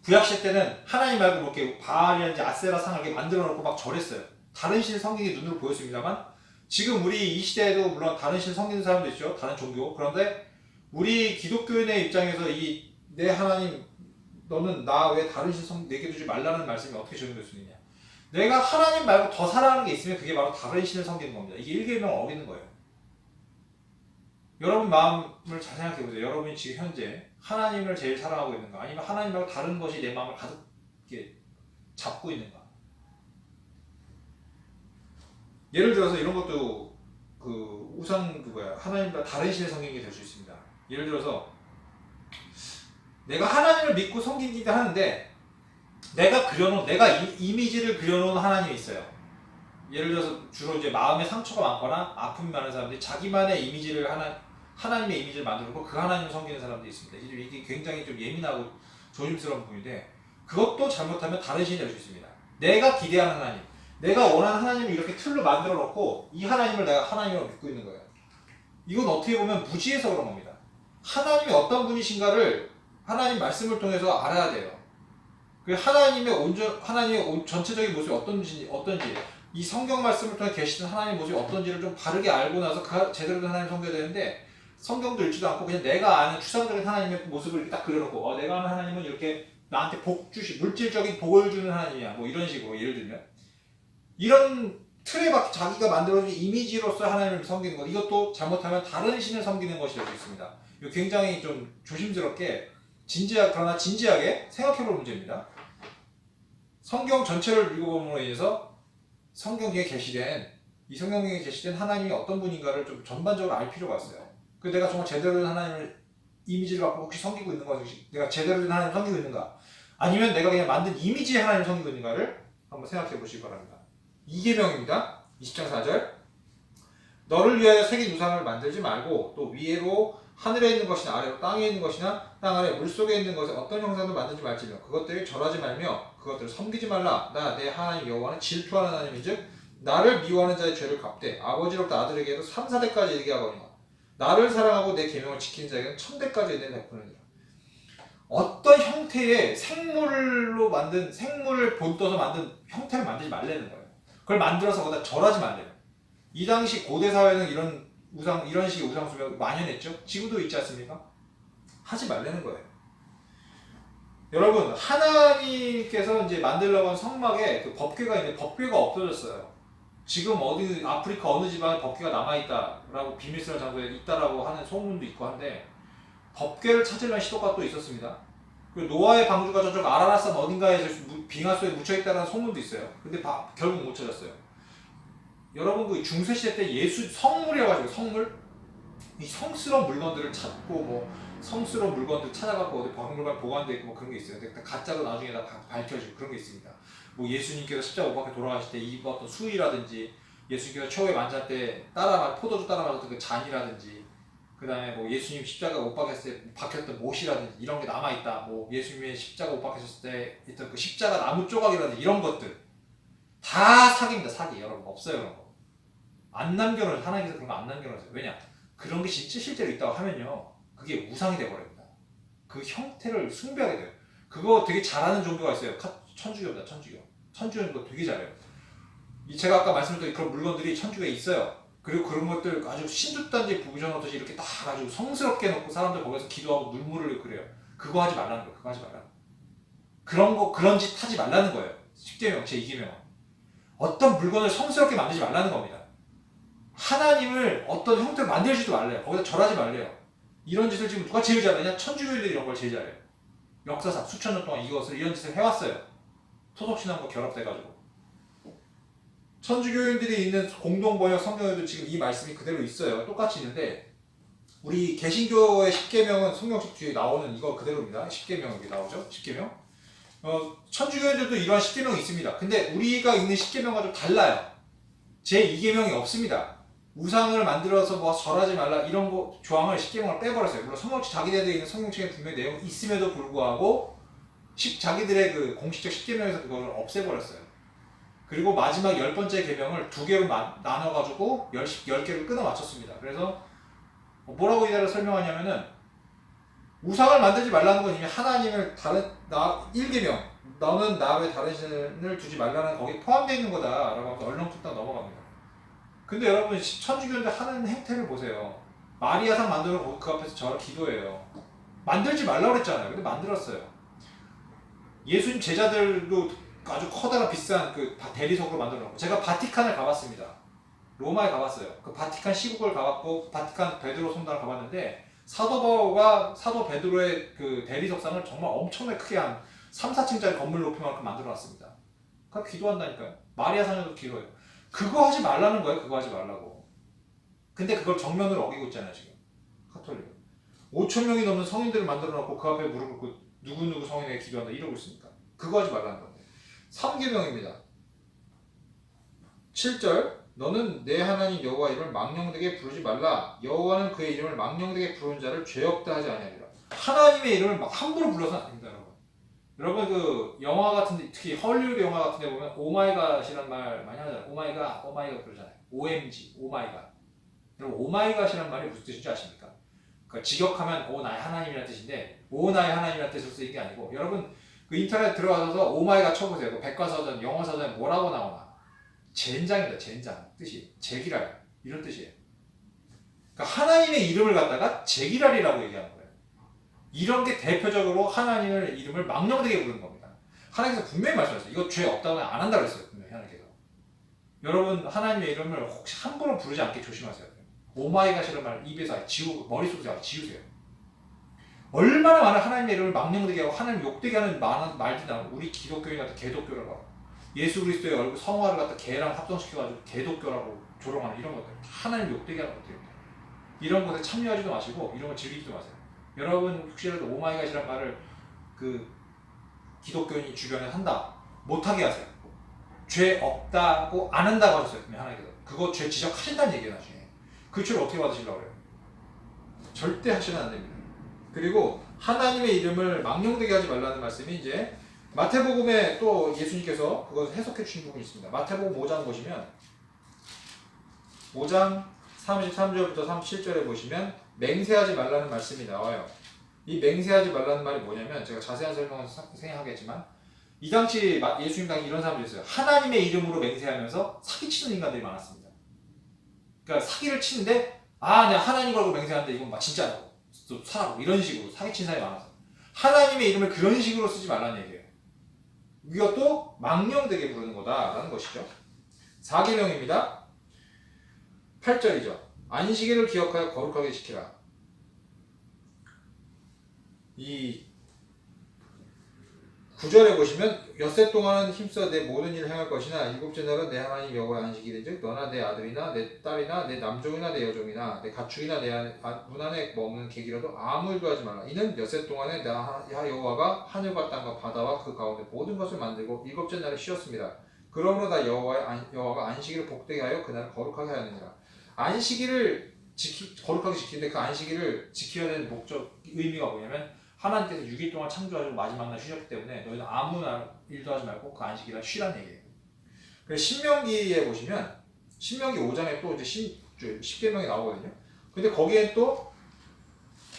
구약시대 때는 하나님 말고 뭐 이렇게 바알이라든지 아세라 상을 이렇게 만들어 놓고 막 절했어요. 다른 신을 섬기는 게 눈으로 보였습니다만 지금 우리 이 시대에도 물론 다른 신을 섬기는 사람도 있죠. 다른 종교. 그런데 우리 기독교인의 입장에서 이 내 하나님 너는 나 외에 다른 신 내게 두지 말라는 말씀이 어떻게 적용될 수 있느냐. 내가 하나님 말고 더 사랑하는 게 있으면 그게 바로 다른 신을 섬기는 겁니다. 이게 일계명을 어기는 거예요. 여러분 마음을 잘 생각해 보세요. 여러분이 지금 현재 하나님을 제일 사랑하고 있는가? 아니면 하나님 말고 다른 것이 내 마음을 가득 이렇게 잡고 있는가? 예를 들어서 이런 것도 그 우상 하나님과 다른 신을 섬기는 게 될 수 있습니다. 예를 들어서 내가 하나님을 믿고 섬기긴 하는데 내가 이미지를 그려놓은 하나님이 있어요. 예를 들어서 주로 이제 마음에 상처가 많거나 아픔이 많은 사람들이 자기만의 이미지를 하나님의 이미지를 만들고 그 하나님을 섬기는 사람들이 있습니다. 이게 굉장히 좀 예민하고 조심스러운 부분인데 그것도 잘못하면 다른 신이 될 수 있습니다. 내가 기대하는 하나님, 내가 원하는 하나님을 이렇게 틀로 만들어 놓고 이 하나님을 내가 하나님으로 믿고 있는 거예요. 이건 어떻게 보면 무지해서 그런 겁니다. 하나님이 어떤 분이신가를 하나님 말씀을 통해서 알아야 돼요. 그 하나님의 전체적인 모습이 어떤지, 이 성경 말씀을 통해 계시던 하나님의 모습이 어떤지를 좀 바르게 알고 나서 제대로 된 하나님을 섬겨야 되는데 성경도 읽지도 않고 그냥 내가 아는 추상적인 하나님의 모습을 딱 그려놓고 내가 아는 하나님은 이렇게 나한테 물질적인 복을 주는 하나님이야. 뭐 이런 식으로 예를 들면 이런 틀에 밖에 자기가 만들어진 이미지로서 하나님을 섬기는 것 이것도 잘못하면 다른 신을 섬기는 것이 될 수 있습니다. 이거 굉장히 좀 조심스럽게 그러나 진지하게 생각해볼 문제입니다. 성경 전체를 읽어봄으로 인해서 성경에 계시된 하나님이 어떤 분인가를 좀 전반적으로 알 필요가 있어요. 내가 정말 제대로 된 하나님을 이미지를 갖고 혹시 섬기고 있는 것인지 내가 제대로 된 하나님을 섬기고 있는가 아니면 내가 그냥 만든 이미지의 하나님을 섬기고 있는가를 한번 생각해 보시기 바랍니다. 2계명입니다. 20장 4절 너를 위하여 새긴 우상을 만들지 말고 또 위로 하늘에 있는 것이나 아래로 땅에 있는 것이나 땅 아래 물속에 있는 것에 어떤 형상도 만들지 말지며 그것들을 절하지 말며 그것들을 섬기지 말라. 나 내 하나님 여호와는 질투하는 하나님인즉 나를 미워하는 자의 죄를 갚되 아버지로부터 아들에게도 3, 4대까지 이르게 하거니와 나를 사랑하고 내 계명을 지키는 자에게는 1000대까지 이르는 베푸느니라. 어떤 형태의 생물을 본떠서 만든 형태를 만들지 말라는 거예요. 그걸 만들어서 거기다 절하지 말래요. 이 당시 고대 사회는 이런 식의 우상 숭배가 만연했죠. 지금도 있지 않습니까? 하지 말라는 거예요. 여러분 하나님께서 이제 만들려고 한 성막에 그 법궤가 있는데 법궤가 없어졌어요. 지금 아프리카 어느 집안에 법궤가 남아있다라고 비밀스러운 장소에 있다라고 하는 소문도 있고 한데 법궤를 찾으려는 시도가 또 있었습니다. 그리고 노아의 방주가 저쪽 아라라산 어딘가에 빙하수에 묻혀있다는 소문도 있어요. 근데 결국 못 찾았어요. 여러분 그 중세시대 때 성물이라고 하죠. 성물? 이 성스러운 물건들을 찾고 뭐 성스러운 물건들 찾아갖고 어디 박물관 보관돼 있고 뭐 그런 게 있어요. 근데 가짜로 나중에 다 밝혀지고 그런 게 있습니다. 뭐 예수님께서 십자가 못 박혀 돌아가실 때 입었던 수의라든지 예수님께서 초에 만찬 때 포도주 따라 마셨던 그 잔이라든지 그 다음에 뭐 예수님 십자가 못 박혔을 때 박혔던 못이라든지 이런 게 남아있다. 뭐 예수님의 십자가 못 박혔을 때 있던 그 십자가 나무 조각이라든지 이런 것들 다 사기입니다. 사기. 여러분 없어요 그런 거. 안 남겨놓으세요. 하나님께서 그런 거 안 남겨놓으세요. 왜냐? 그런 게 진짜 실제로 있다고 하면요 그게 우상이 돼버립니다. 그 형태를 숭배하게 돼요. 그거 되게 잘하는 종교가 있어요. 천주교입니다. 천주교는 그거 되게 잘해요. 제가 아까 말씀드린 그런 물건들이 천주교에 있어요. 그리고 그런 것들 아주 신주단지 부부셔놓듯이 이렇게 딱 가지고 성스럽게 놓고 사람들 거기서 기도하고 눈물을 그래요. 그거 하지 말라는 거예요. 그거 하지 말라는 그런 짓 하지 말라는 거예요. 10계명 제 2계명 어떤 물건을 성스럽게 만들지 말라는 겁니다. 하나님을 어떤 형태로 만들지도 말래요. 거기다 절하지 말래요. 이런 짓을 지금 누가 제일 잘하냐? 천주교인들이 이런 걸 제일 잘해요. 역사상 수천 년 동안 이런 짓을 해왔어요. 토속신앙과 결합돼가지고. 천주교인들이 있는 공동번역 성경에도 지금 이 말씀이 그대로 있어요. 똑같이 있는데 우리 개신교의 10계명은 성경책 뒤에 나오는 이거 그대로입니다. 10계명 여기 나오죠? 10계명. 천주교인들도 이러한 10계명이 있습니다. 근데 우리가 읽는 10계명과 좀 달라요. 제 2계명이 없습니다. 우상을 만들어서 뭐 절하지 말라 이런 거 조항을 10계명을 빼버렸어요. 물론 성경책 자기네들에 있는 성경책에 분명히 내용이 있음에도 불구하고 자기들의 그 공식적 10계명에서 그걸 없애버렸어요. 그리고 마지막 10번째 계명을 2개로 나눠가지고 10개를 끊어 맞췄습니다. 그래서 뭐라고 이대로 설명하냐면은 우상을 만들지 말라는 건 이미 하나님을 나 1계명 너는 나 외 다른 신을 두지 말라는 거기에 포함되어 있는 거다 라고 하면서 얼렁뚱땅 넘어갑니다. 근데 여러분 천주교인들 하는 행태를 보세요. 마리아상 만들어 놓고 그 앞에서 저를 기도해요. 만들지 말라고 그랬잖아요. 근데 만들었어요. 예수님 제자들도 아주 커다란 비싼 그 대리석으로 만들어 놓고 제가 바티칸을 가봤습니다. 로마에 가봤어요. 그 바티칸 시국을 가봤고 바티칸 베드로 성당을 가봤는데 사도 바울과 사도 베드로의 그 대리석상을 정말 엄청나게 크게 한 3, 4층짜리 건물 높이만큼 만들어 놨습니다. 그거 기도한다니까요. 마리아 상에도 기도해요. 그거 하지 말라는 거예요. 그거 하지 말라고. 근데 그걸 정면으로 어기고 있잖아요. 지금 카톨릭은 5천 명이 넘는 성인들을 만들어 놓고 그 앞에 무릎 꿇고 누구누구 성인에게 기도한다 이러고 있으니까 그거 하지 말라는 건데 3계명입니다. 7절 너는 내 하나님 여호와 이름을 망령되게 부르지 말라. 여호와는 그의 이름을 망령되게 부르는 자를 죄 없다 하지 아니하리라. 하나님의 이름을 막 함부로 불러서는 안 됩니다. 여러분 그 영화 같은데 특히 헐리우드 영화 같은데 보면 오마이갓이란 말 많이 하잖아요. 오마이갓 그러잖아요. OMG 오마이갓. 여러분 오마이갓이란 말이 무슨 뜻인지 아십니까? 그러니까 직역하면 오 나의 하나님이라는 뜻인데 오 나의 하나님이라는 뜻으로 쓰인 게 아니고 여러분 그 인터넷 들어가셔서 오마이갓 쳐보세요. 그 백과사전 영어사전에 뭐라고 나오나 젠장입니다. 젠장 뜻이 제기랄 이런 뜻이에요. 그러니까 하나님의 이름을 갖다가 제기랄이라고 얘기하는 거예요. 이런 게 대표적으로 하나님의 이름을 망령되게 부르는 겁니다. 하나님께서 분명히 말씀하셨어요. 이거 죄 없다고 안 한다고 했어요. 분명히 하나님께서. 여러분 하나님의 이름을 혹시 함부로 부르지 않게 조심하세요. 오마이갓이라는 말 입에서 머릿속에서 지우세요. 얼마나 많은 하나님의 이름을 망령되게 하고 하나님 욕되게 하는 많은 말들이 나오고 우리 기독교인 같은 개독교라고 하고 예수 그리스도의 얼굴 성화를 갖다 개랑 합성시켜가지고 개독교라고 조롱하는 이런 것들 하나님 욕되게 하는 것들입니다. 이런 것에 참여하지도 마시고 이런 거 즐기지도 마세요. 여러분 혹시라도 오마이갓이란 말을 그 기독교인이 주변에 한다 못하게 하세요. 죄 없다고 안 한다고 하셨어요. 하나님께서 그거 죄 지적하신다는 얘기예요. 나중에 그 죄를 어떻게 받으시려고 그래요? 절대 하시면 안 됩니다. 그리고 하나님의 이름을 망령되게 하지 말라는 말씀이 이제 마태복음에 또 예수님께서 그것을 해석해 주신 부분이 있습니다. 마태복음 5장 보시면 5장 33절부터 37절에 보시면 맹세하지 말라는 말씀이 나와요. 이 맹세하지 말라는 말이 뭐냐면 제가 자세한 설명은 생략하겠지만 이 당시 예수님 당시 이런 사람들이 있어요. 하나님의 이름으로 맹세하면서 사기치는 인간들이 많았습니다. 그러니까 사기를 치는데 내가 하나님 걸고 맹세하는데 이건 막 진짜라고 또 사라고 이런 식으로 사기치는 사람이 많았어요. 하나님의 이름을 그런 식으로 쓰지 말라는 얘기예요. 이것도 망령되게 부르는 거다라는 것이죠. 4계명입니다. 8절이죠. 안식일을 기억하여 거룩하게 지키라. 이 9절에 보시면 엿새 동안은 힘써 내 모든 일을 행할 것이나 일곱째 날은 내 하나님 여호와의 안식일인즉 너나 내 아들이나 내 딸이나 내 남종이나 내 여종이나 내 가축이나 내 문 안에 머무는 객이라도 아무 일도 하지 말라. 이는 엿새 동안에 나 여호와가 하늘과 땅과 바다와 그 가운데 모든 것을 만들고 일곱째 날에 쉬었습니다. 그러므로 나 여호와가 안식일을 복되게 하여 그날을 거룩하게 하느니라. 안식일을 거룩하게 지키는데 그 안식일을 지켜야 되는 의미가 뭐냐면 하나님께서 6일 동안 창조하시고 마지막 날 쉬셨기 때문에 너희는 아무 일도 하지 말고 그 안식일을 쉬라는 얘기예요. 그래서 신명기에 보시면 신명기 5장에 또 이제 10계명이 나오거든요. 근데 거기엔 또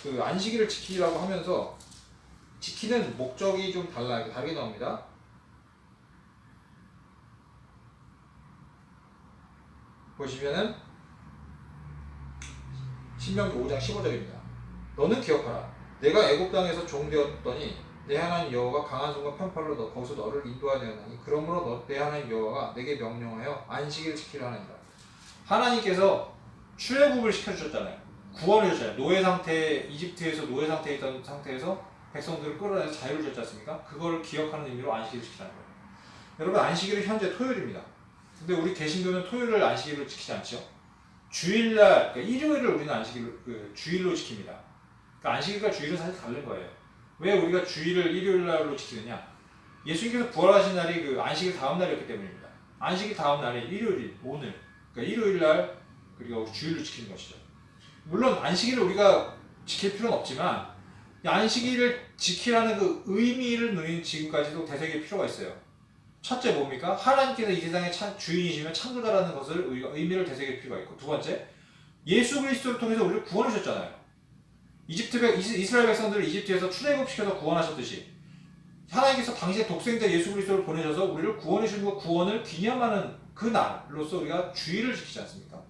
그 안식일을 지키라고 하면서 지키는 목적이 좀 다르게 나옵니다. 보시면은 신명기 5장 15절입니다. 너는 기억하라. 내가 애굽 땅에서 종되었더니 내 하나님 여호와가 강한 손과 편팔로 거기서 너를 인도하려나니 그러므로 내 하나님 여호와가 내게 명령하여 안식일을 지키라 하느니라. 하나님께서 출애굽을 시켜주셨잖아요. 구원을 주셨잖아요. 노예 상태 이집트에서 노예 상태에 있던 상태에서 백성들을 끌어내서 자유를 주셨지 않습니까? 그걸 기억하는 의미로 안식일을 지키라는 거예요. 여러분 안식일은 현재 토요일입니다. 근데 우리 개신교는 토요일을 안식일로 지키지 않죠. 주일날 그러니까 일요일을 우리는 안식일 주일로 지킵니다. 그러니까 안식일과 주일은 사실 다른 거예요. 왜 우리가 주일을 일요일날로 지키느냐? 예수님께서 부활하신 날이 그 안식일 다음 날이었기 때문입니다. 안식일 다음 날이 일요일 오늘 그러니까 일요일날 그리고 주일을 지키는 것이죠. 물론 안식일을 우리가 지킬 필요는 없지만 이 안식일을 지키라는 그 의미를 우리는 지금까지도 되새길 필요가 있어요. 첫째 뭡니까? 하나님께서 이 세상의 주인이시며 창조자라는 것을 우리가 의미를 되새길 필요가 있고, 두 번째, 예수 그리스도를 통해서 우리를 구원하셨잖아요. 이스라엘 백성들을 이집트에서 출애굽시켜서 구원하셨듯이 하나님께서 당시의 독생자 예수 그리스도를 보내셔서 우리를 구원해 주시고 구원을 기념하는 그 날로서 우리가 주일을 지키지 않습니까?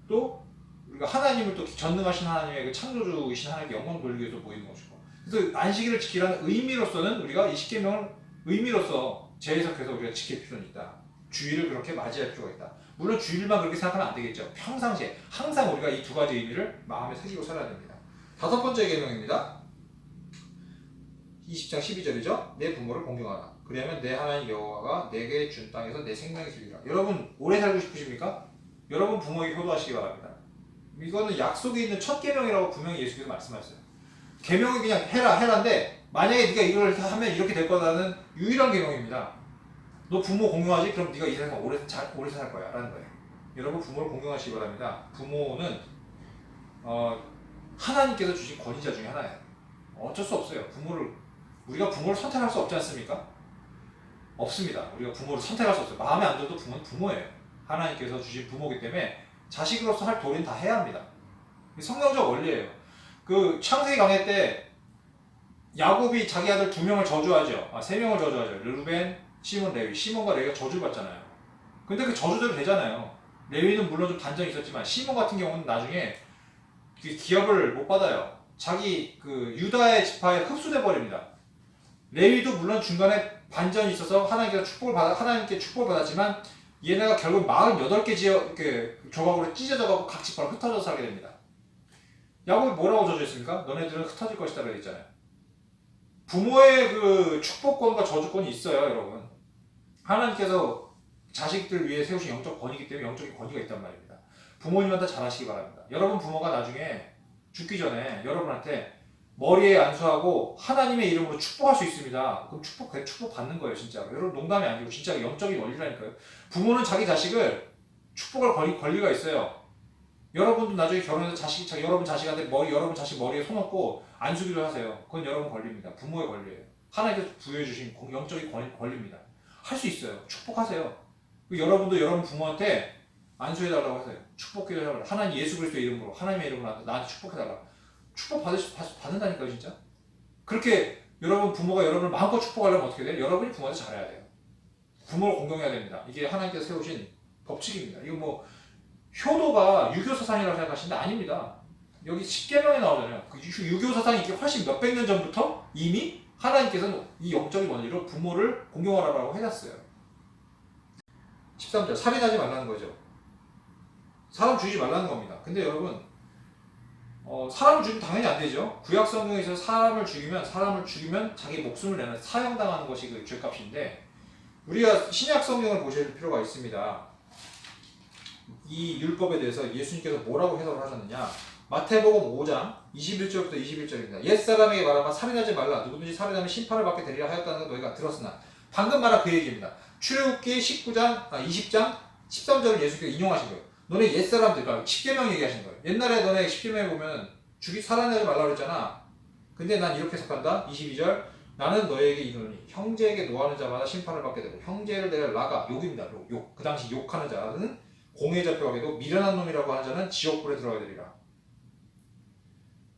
또 우리가 하나님을 또 전능하신 하나님의 그 창조주이신 하나님께 영광 돌리기 위해서 모이는 것이고, 그래서 안식일을 지키라는 의미로서는 우리가 이 십계명을 의미로서 재해석해서 우리가 지킬 필요는 있다. 주일을 그렇게 맞이할 필요가 있다. 물론 주일만 그렇게 생각하면 안 되겠죠. 평상시에 항상 우리가 이 두 가지 의미를 마음에 새기고 살아야 됩니다. 다섯 번째 계명입니다. 20장 12절이죠. 내 부모를 공경하라. 그러면 내 하나님 여호와가 내게 준 땅에서 내 생명이 길리라. 여러분 오래 살고 싶으십니까? 여러분 부모에게 효도하시기 바랍니다. 이거는 약속에 있는 첫 계명이라고 분명히 예수께서 말씀하셨어요. 계명은 그냥 해라인데 만약에 네가 이걸 하면 이렇게 될 거라는 유일한 계명입니다. 너 부모 공경하지? 그럼 네가 이 세상 오래 살 거야 라는 거예요. 여러분 부모를 공경하시기 바랍니다. 부모는 하나님께서 주신 권위자 중에 하나예요. 어쩔 수 없어요. 우리가 부모를 선택할 수 없지 않습니까? 없습니다. 우리가 부모를 선택할 수 없어요. 마음에 안 들어도 부모는 부모예요. 하나님께서 주신 부모이기 때문에 자식으로서 할 도리는 다 해야 합니다. 성경적 원리예요. 그 창세기 강해 때 야곱이 자기 아들 2명을 저주하죠. 3명을 저주하죠. 르벤, 시몬, 레위. 시몬과 레위가 저주를 받잖아요. 근데 그 저주대로 되잖아요. 레위는 물론 좀 반전이 있었지만 시몬 같은 경우는 나중에 기업을 못 받아요. 자기 그 유다의 지파에 흡수돼 버립니다. 레위도 물론 중간에 반전이 있어서 하나님께 축복을 받았지만 얘네가 결국 48개 조각으로 찢어져가고 각 지파로 흩어져서 살게 됩니다. 야곱이 뭐라고 저주했습니까? 너네들은 흩어질 것이다 그랬잖아요. 부모의 그 축복권과 저주권이 있어요, 여러분. 하나님께서 자식들 위해 세우신 영적 권위이기 때문에 영적인 권위가 있단 말입니다. 부모님한테 잘하시기 바랍니다. 여러분 부모가 나중에 죽기 전에 여러분한테 머리에 안수하고 하나님의 이름으로 축복할 수 있습니다. 그럼 축복 받는 거예요, 진짜로. 여러분 농담이 아니고 진짜 영적인 원리라니까요. 부모는 자기 자식을 축복할 권리가 있어요. 여러분도 나중에 결혼해서 여러분 자식한테 여러분 자식 머리에 손 얹고 안수기도 하세요. 그건 여러분 권리입니다. 부모의 권리예요. 하나님께서 부여해주신 영적인 권리입니다. 할 수 있어요. 축복하세요. 여러분도 여러분 부모한테 안수해달라고 하세요. 축복해달라고. 하나님 예수 그리스도의 이름으로 하나님의 이름으로 나한테 축복해달라. 축복 받는다니까요, 진짜. 그렇게 여러분 부모가 여러분을 마음껏 축복하려면 어떻게 돼요? 여러분이 부모한테 잘해야 돼요. 부모를 공경해야 됩니다. 이게 하나님께서 세우신 법칙입니다. 이거 뭐 효도가 유교 사상이라고 생각하시는데 아닙니다. 여기 10계명에 나오잖아요. 그 유교 사상이 이게 훨씬 몇백 년 전부터 이미 하나님께서는 이 영적인 원리로 부모를 공경하라고 해놨어요. 13절 살인하지 말라는 거죠. 사람 죽이지 말라는 겁니다. 근데 여러분 사람을 죽이면 당연히 안 되죠. 구약 성경에서 사람을 죽이면 자기 목숨을 내는 사형당하는 것이 그 죄값인데, 우리가 신약 성경을 보실 필요가 있습니다. 이 율법에 대해서 예수님께서 뭐라고 해석을 하셨느냐. 마태복음 5장 21절부터 21절입니다. 옛사람에게 말하면 살인하지 말라. 누구든지 살인하면 심판을 받게 되리라 하였다는 걸 너희가 들었으나. 방금 말한 그 얘기입니다. 출애굽기 20장 13절을 예수께서 인용하신 거예요. 너네 옛사람들, 그러니까 10계명 얘기하신 거예요. 옛날에 너네 10계명에 보면 살인하지 말라고 그랬잖아. 근데 난 이렇게 해석한다. 22절 나는 너에게 이르노니 형제에게 노하는 자마다 심판을 받게 되고 형제를 내가 라가 욕입니다. 욕. 그 당시 욕하는 자는 공에 잡혀가게도 미련한 놈이라고 하는 자는 지옥불에 들어가야 되리라.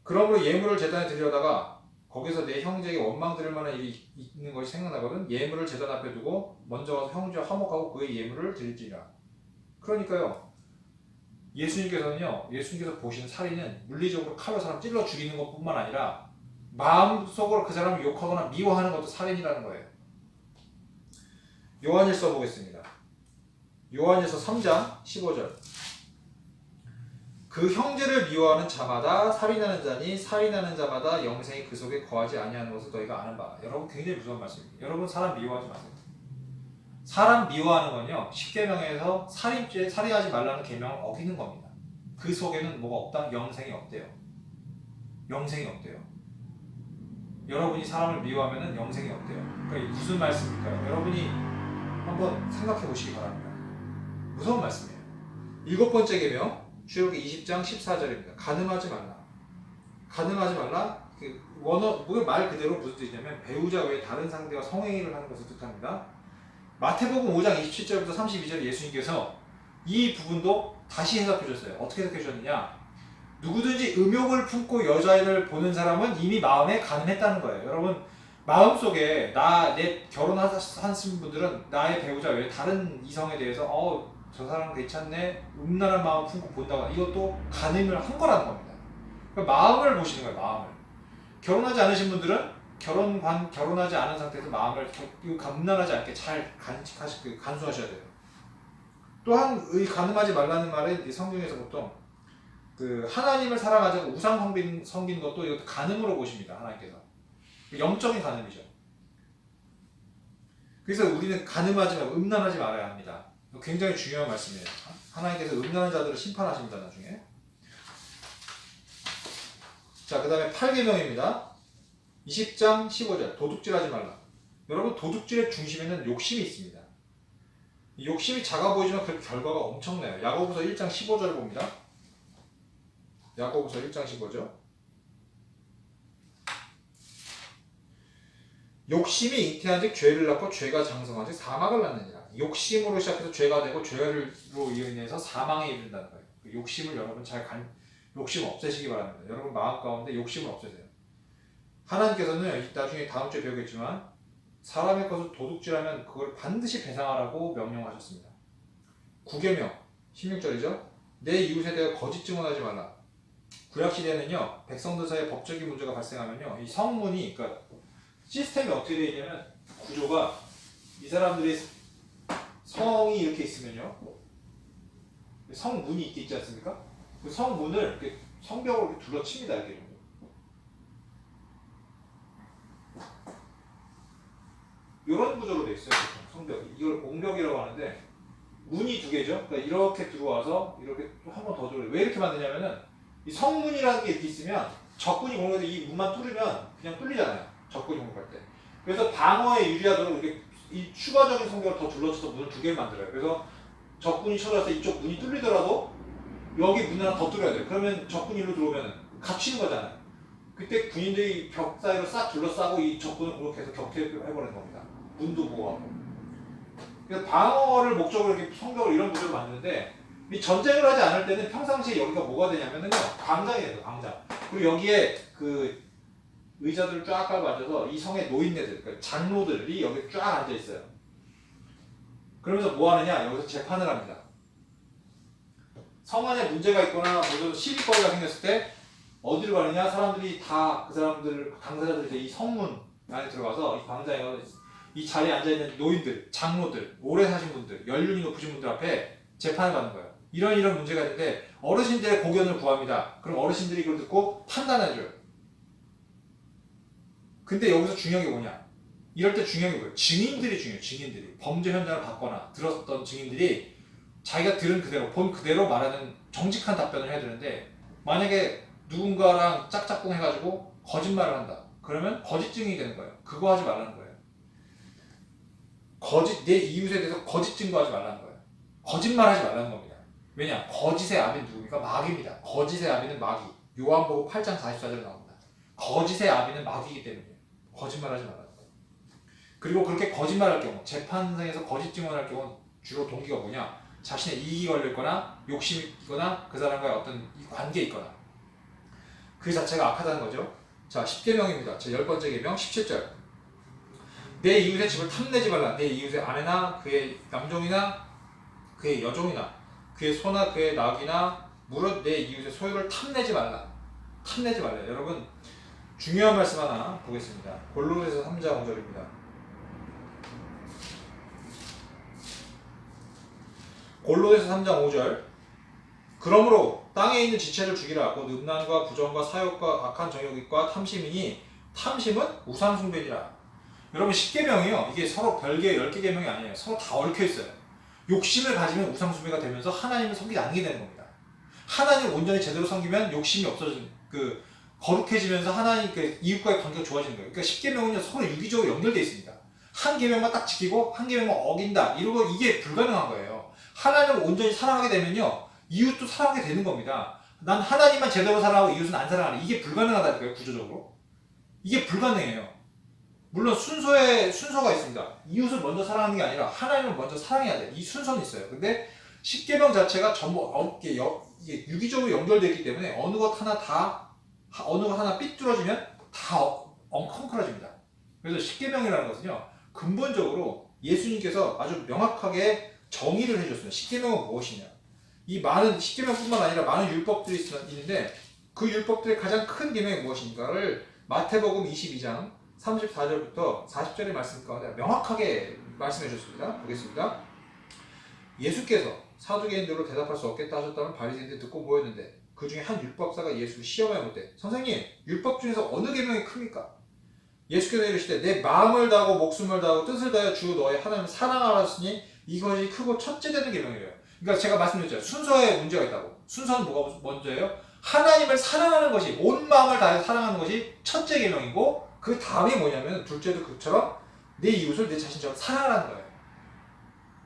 그러므로 예물을 제단에 드리려다가 거기서 내 형제에게 원망 들을 만한 일이 있는 것이 생각나거든 예물을 제단 앞에 두고 먼저 가서 형제와 화목하고 그의 예물을 드릴지니라. 그러니까요, 예수님께서 보시는 살인은 물리적으로 칼로 사람 찔러 죽이는 것뿐만 아니라 마음속으로 그 사람을 욕하거나 미워하는 것도 살인이라는 거예요. 요한일서 보겠습니다. 요한일서 3장 15절 그 형제를 미워하는 자마다 살인하는 자니 살인하는 자마다 영생이 그 속에 거하지 아니하는 것을 너희가 아는 바. 여러분 굉장히 무서운 말씀입니다. 여러분 사람 미워하지 마세요. 사람 미워하는 건요 10계명에서 살인하지 말라는 계명을 어기는 겁니다. 그 속에는 뭐가 없다? 영생이 없대요. 영생이 없대요. 여러분이 사람을 미워하면 영생이 없대요. 그러니까 이게 무슨 말씀일까요? 여러분이 한번 생각해 보시기 바랍니다. 무서운 말씀이에요. 7번째 계명 출애굽기 20장 14절입니다. 간음하지 말라. 간음하지 말라. 말 그대로 무슨 뜻이냐면 배우자 외에 다른 상대와 성행위를 하는 것을 뜻합니다. 마태복음 5장 27절부터 32절에 예수님께서 이 부분도 다시 해석해 주셨어요. 어떻게 해석해 주셨느냐? 누구든지 음욕을 품고 여자를 보는 사람은 이미 마음에 간음했다는 거예요. 여러분 마음속에 내 결혼하신 분들은 나의 배우자 외에 다른 이성에 대해서 저 사람 괜찮네 음란한 마음 품고 본다거나 이것도 간음을 한 거라는 겁니다. 그러니까 마음을 보시는 거예요. 마음을. 결혼하지 않으신 분들은 결혼하지 않은 상태에서 마음을 음란하지 않게 잘 간수하셔야 돼요. 또한 이 간음하지 말라는 말은 성경에서 보통 하나님을 사랑하지 않고 우상 섬기는 것도 이것도 간음으로 보십니다. 하나님께서 영적인 간음이죠. 그래서 우리는 간음하지 말고 음란하지 말아야 합니다. 굉장히 중요한 말씀이에요. 하나님께서 음란한 자들을 심판하십니다. 나중에. 자, 그 다음에 8계명입니다. 20장 15절 도둑질하지 말라. 여러분 도둑질의 중심에는 욕심이 있습니다. 욕심이 작아 보이지만 그 결과가 엄청나요. 야고보서 1장 15절 봅니다. 야고보서 1장 15절 욕심이 잉태한즉 죄를 낳고 죄가 장성한즉 사망을 낳느니라. 욕심으로 시작해서 죄가 되고 죄로 인해서 사망에 이른다는 거예요. 그 욕심을 여러분 욕심 없애시기 바랍니다. 여러분 마음 가운데 욕심을 없애세요. 하나님께서는 나중에 다음 주에 배우겠지만 사람의 것을 도둑질하면 그걸 반드시 배상하라고 명령하셨습니다. 9계명 16절이죠. 내 이웃에 대해 거짓 증언하지 말라. 구약시대에는요 백성들 사이에 법적인 문제가 발생하면요 이 성문이 그러니까 시스템이 어떻게 되어 있냐면 구조가 이 사람들의 성이 이렇게 있으면요 성문이 있지 않습니까? 그 성문을 이렇게 성벽으로 이렇게 둘러칩니다. 이렇게 이런 구조로 되어 있어요. 성벽이. 이걸 옹벽이라고 하는데 문이 두 개죠. 그러니까 이렇게 들어와서 이렇게 한 번 더 들어와요. 왜 이렇게 만드냐면은 이 성문이라는 게 이렇게 있으면 적군이 공격해서 이 문만 뚫으면 그냥 뚫리잖아요. 적군이 공격할 때. 그래서 방어에 유리하도록 이렇게 이 추가적인 성벽을 더 둘러쳐서 문을 두 개를 만들어요. 그래서 적군이 쳐들어서 이쪽 문이 뚫리더라도 여기 문 하나 더 뚫어야 돼요. 그러면 적군이 일로 들어오면 갇히는 거잖아요. 그때 군인들이 벽 사이로 싹 둘러싸고 이 적군을 공격해서 격퇴해버리는 겁니다. 문도 보호하고. 그래서 방어를 목적으로 이렇게 성벽을 이런 구조로 만드는데 이 전쟁을 하지 않을 때는 평상시에 여기가 뭐가 되냐면은요 광장이 돼요. 광장. 그리고 여기에 그 의자들을 쫙 깔고 앉아서 이 성의 노인네들, 그러니까 장로들이 여기 쫙 앉아 있어요. 그러면서 뭐 하느냐? 여기서 재판을 합니다. 성 안에 문제가 있거나 무슨 시비거리가 생겼을 때 어디를 가느냐? 사람들이 다 그 사람들 당사자들이 이 성문 안에 들어가서 이 광장에 가서 이 자리에 앉아 있는 노인들, 장로들, 오래 사신 분들, 연륜이 높으신 분들 앞에 재판을 받는 거예요. 이런 문제가 있는데 어르신들의 고견을 구합니다. 그럼 어르신들이 이걸 듣고 판단해줘요. 근데 여기서 중요한 게 뭐냐? 이럴 때 중요한 게 뭐예요? 증인들이 중요해요. 증인들이. 범죄 현장을 봤거나 들었던 증인들이 자기가 들은 그대로, 본 그대로 말하는 정직한 답변을 해야 되는데 만약에 누군가랑 짝짝꿍 해가지고 거짓말을 한다. 그러면 거짓 증인이 되는 거예요. 그거 하지 말라는 거예요. 내 이웃에 대해서 거짓 증거하지 말라는 거예요. 거짓말 하지 말라는 겁니다. 왜냐? 거짓의 아비는 누굽니까? 마귀입니다. 거짓의 아비는 마귀. 요한복음 8장 44절에 나옵니다. 거짓의 아비는 마귀이기 때문이에요. 거짓말하지 말라는 거예요. 그리고 그렇게 거짓말할 경우, 재판장에서 거짓 증언할 경우 주로 동기가 뭐냐? 자신의 이익이 걸렸거나 욕심이 있거나 그 사람과의 어떤 관계에 있거나 그 자체가 악하다는 거죠. 자, 10계명입니다. 제 10번째 계명 17절. 내 이웃의 집을 탐내지 말라. 내 이웃의 아내나 그의 남종이나 그의 여종이나 그의 소나 그의 낙이나 무릇 내 이웃의 소유를 탐내지 말라. 탐내지 말라. 여러분 중요한 말씀 하나 보겠습니다. 골로새서 3장 5절입니다. 골로새서 3장 5절. 그러므로 땅에 있는 지체를 죽이라. 곧 음란과 부정과 사욕과 악한 정욕과 탐심이니 탐심은 우상숭배니라. 여러분 10계명이요. 이게 서로 별개의 10개 계명이 아니에요. 서로 다 얽혀 있어요. 욕심을 가지면 우상숭배가 되면서 하나님을 섬기지 않게 되는 겁니다. 하나님을 온전히 제대로 섬기면 욕심이 없어지는 거룩해지면서 하나님께 이웃과의 관계가 좋아지는 거예요. 그러니까 10계명은요 서로 유기적으로 연결되어 있습니다. 한 계명만 딱 지키고 한 계명만 어긴다. 이러고 이게 불가능한 거예요. 하나님을 온전히 사랑하게 되면요 이웃도 사랑하게 되는 겁니다. 난 하나님만 제대로 사랑하고 이웃은 안 사랑하는 이게 불가능하다니까요. 구조적으로. 이게 불가능해요. 물론 순서가 있습니다. 이웃을 먼저 사랑하는 게 아니라 하나님을 먼저 사랑해야 돼. 이 순서는 있어요. 근데 십계명 자체가 전부 이게 유기적으로 연결되어 있기 때문에 어느 것 하나 삐뚤어지면 다 엉컹클어집니다. 그래서 십계명이라는 것은요, 근본적으로 예수님께서 아주 명확하게 정의를 해줬습니다. 십계명은 무엇이냐? 이 많은 십계명뿐만 아니라 많은 율법들이 있는데 그 율법들의 가장 큰 계명이 무엇인가를 마태복음 22장 34절부터 40절의 말씀 가운데 명확하게 말씀해 주셨습니다. 보겠습니다. 예수께서 사두개인들로 대답할 수 없겠다 하셨다면 바리새인들이 듣고 모였는데 그 중에 한 율법사가 예수를 시험하여 묻되 선생님, 율법 중에서 어느 계명이 큽니까? 예수께서 이르시되 내 마음을 다하고 목숨을 다하고 뜻을 다하여 주 너의 하나님을 사랑하라 하시니 이것이 크고 첫째 되는 계명이래요. 그러니까 제가 말씀드렸죠. 순서에 문제가 있다고. 순서는 뭐가 먼저예요? 하나님을 사랑하는 것이, 온 마음을 다해서 사랑하는 것이 첫째 계명이고 그 다음이 뭐냐면 둘째도 그처럼 내 이웃을 내 자신처럼 사랑하라는 거예요.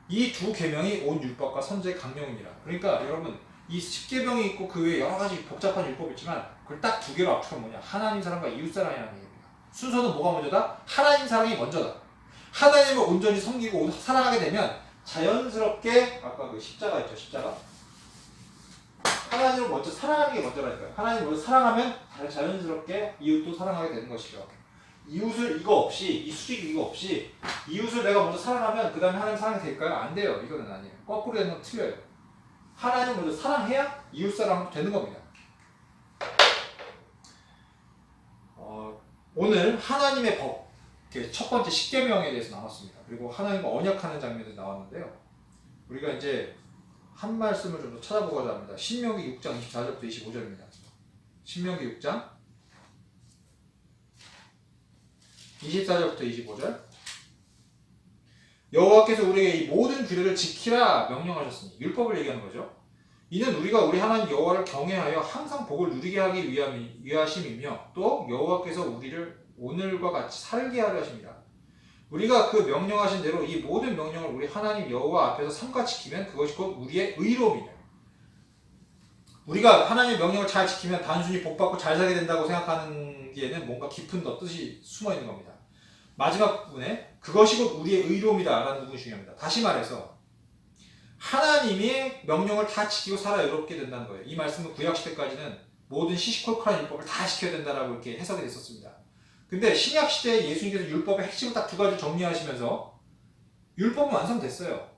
이 두 계명이 온 율법과 선지의 강령입니다. 그러니까 여러분, 이 10계명이 있고 그 외에 여러 가지 복잡한 율법이 있지만 그걸 딱 두 개로 압축하면 뭐냐? 하나님 사랑과 이웃 사랑이라는 얘기입니다. 순서는 뭐가 먼저다? 하나님 사랑이 먼저다. 하나님을 온전히 섬기고 사랑하게 되면 자연스럽게, 아까 그 십자가 있죠, 십자가. 하나님을 먼저 사랑하는 게 먼저라니까요. 하나님을 먼저 사랑하면 자연스럽게 이웃도 사랑하게 되는 것이죠. 이웃을 이거 없이, 이 수직 이거 없이 이웃을 내가 먼저 사랑하면 그 다음에 하나님 사랑이 될까요? 안 돼요. 이거는 아니에요. 거꾸로 되는 건 틀려요. 하나님을 먼저 사랑해야 이웃 사랑도 되는 겁니다. 오늘 하나님의 법, 첫 번째 십계명에 대해서 나왔습니다. 그리고 하나님과 언약하는 장면이 나왔는데요. 우리가 이제 한 말씀을 좀 더 찾아보고자 합니다. 신명기 6장 24절부터 25절입니다. 신명기 6장 24절부터 25절. 여호와께서 우리에게 이 모든 규례를 지키라 명령하셨으니, 율법을 얘기하는 거죠. 이는 우리가 우리 하나님 여호와를 경외하여 항상 복을 누리게 하기 위하심이며 또 여호와께서 우리를 오늘과 같이 살게 하려 하십니다. 우리가 그 명령하신 대로 이 모든 명령을 우리 하나님 여호와 앞에서 삼가 지키면 그것이 곧 우리의 의로움이다. 우리가 하나님의 명령을 잘 지키면 단순히 복받고 잘 살게 된다고 생각하는 기에는 뭔가 깊은 더 뜻이 숨어 있는 겁니다. 마지막 부분에 그것이 곧 우리의 의로움이다 라는 부분이 중요합니다. 다시 말해서 하나님의 명령을 다 지키고 살아 의롭게 된다는 거예요. 이 말씀은 구약시대까지는 모든 시시콜콜한 율법을 다 지켜야 된다라고 이렇게 해석이 됐었습니다. 근데 신약시대에 예수님께서 율법의 핵심을 딱 두 가지 정리하시면서 율법은 완성됐어요.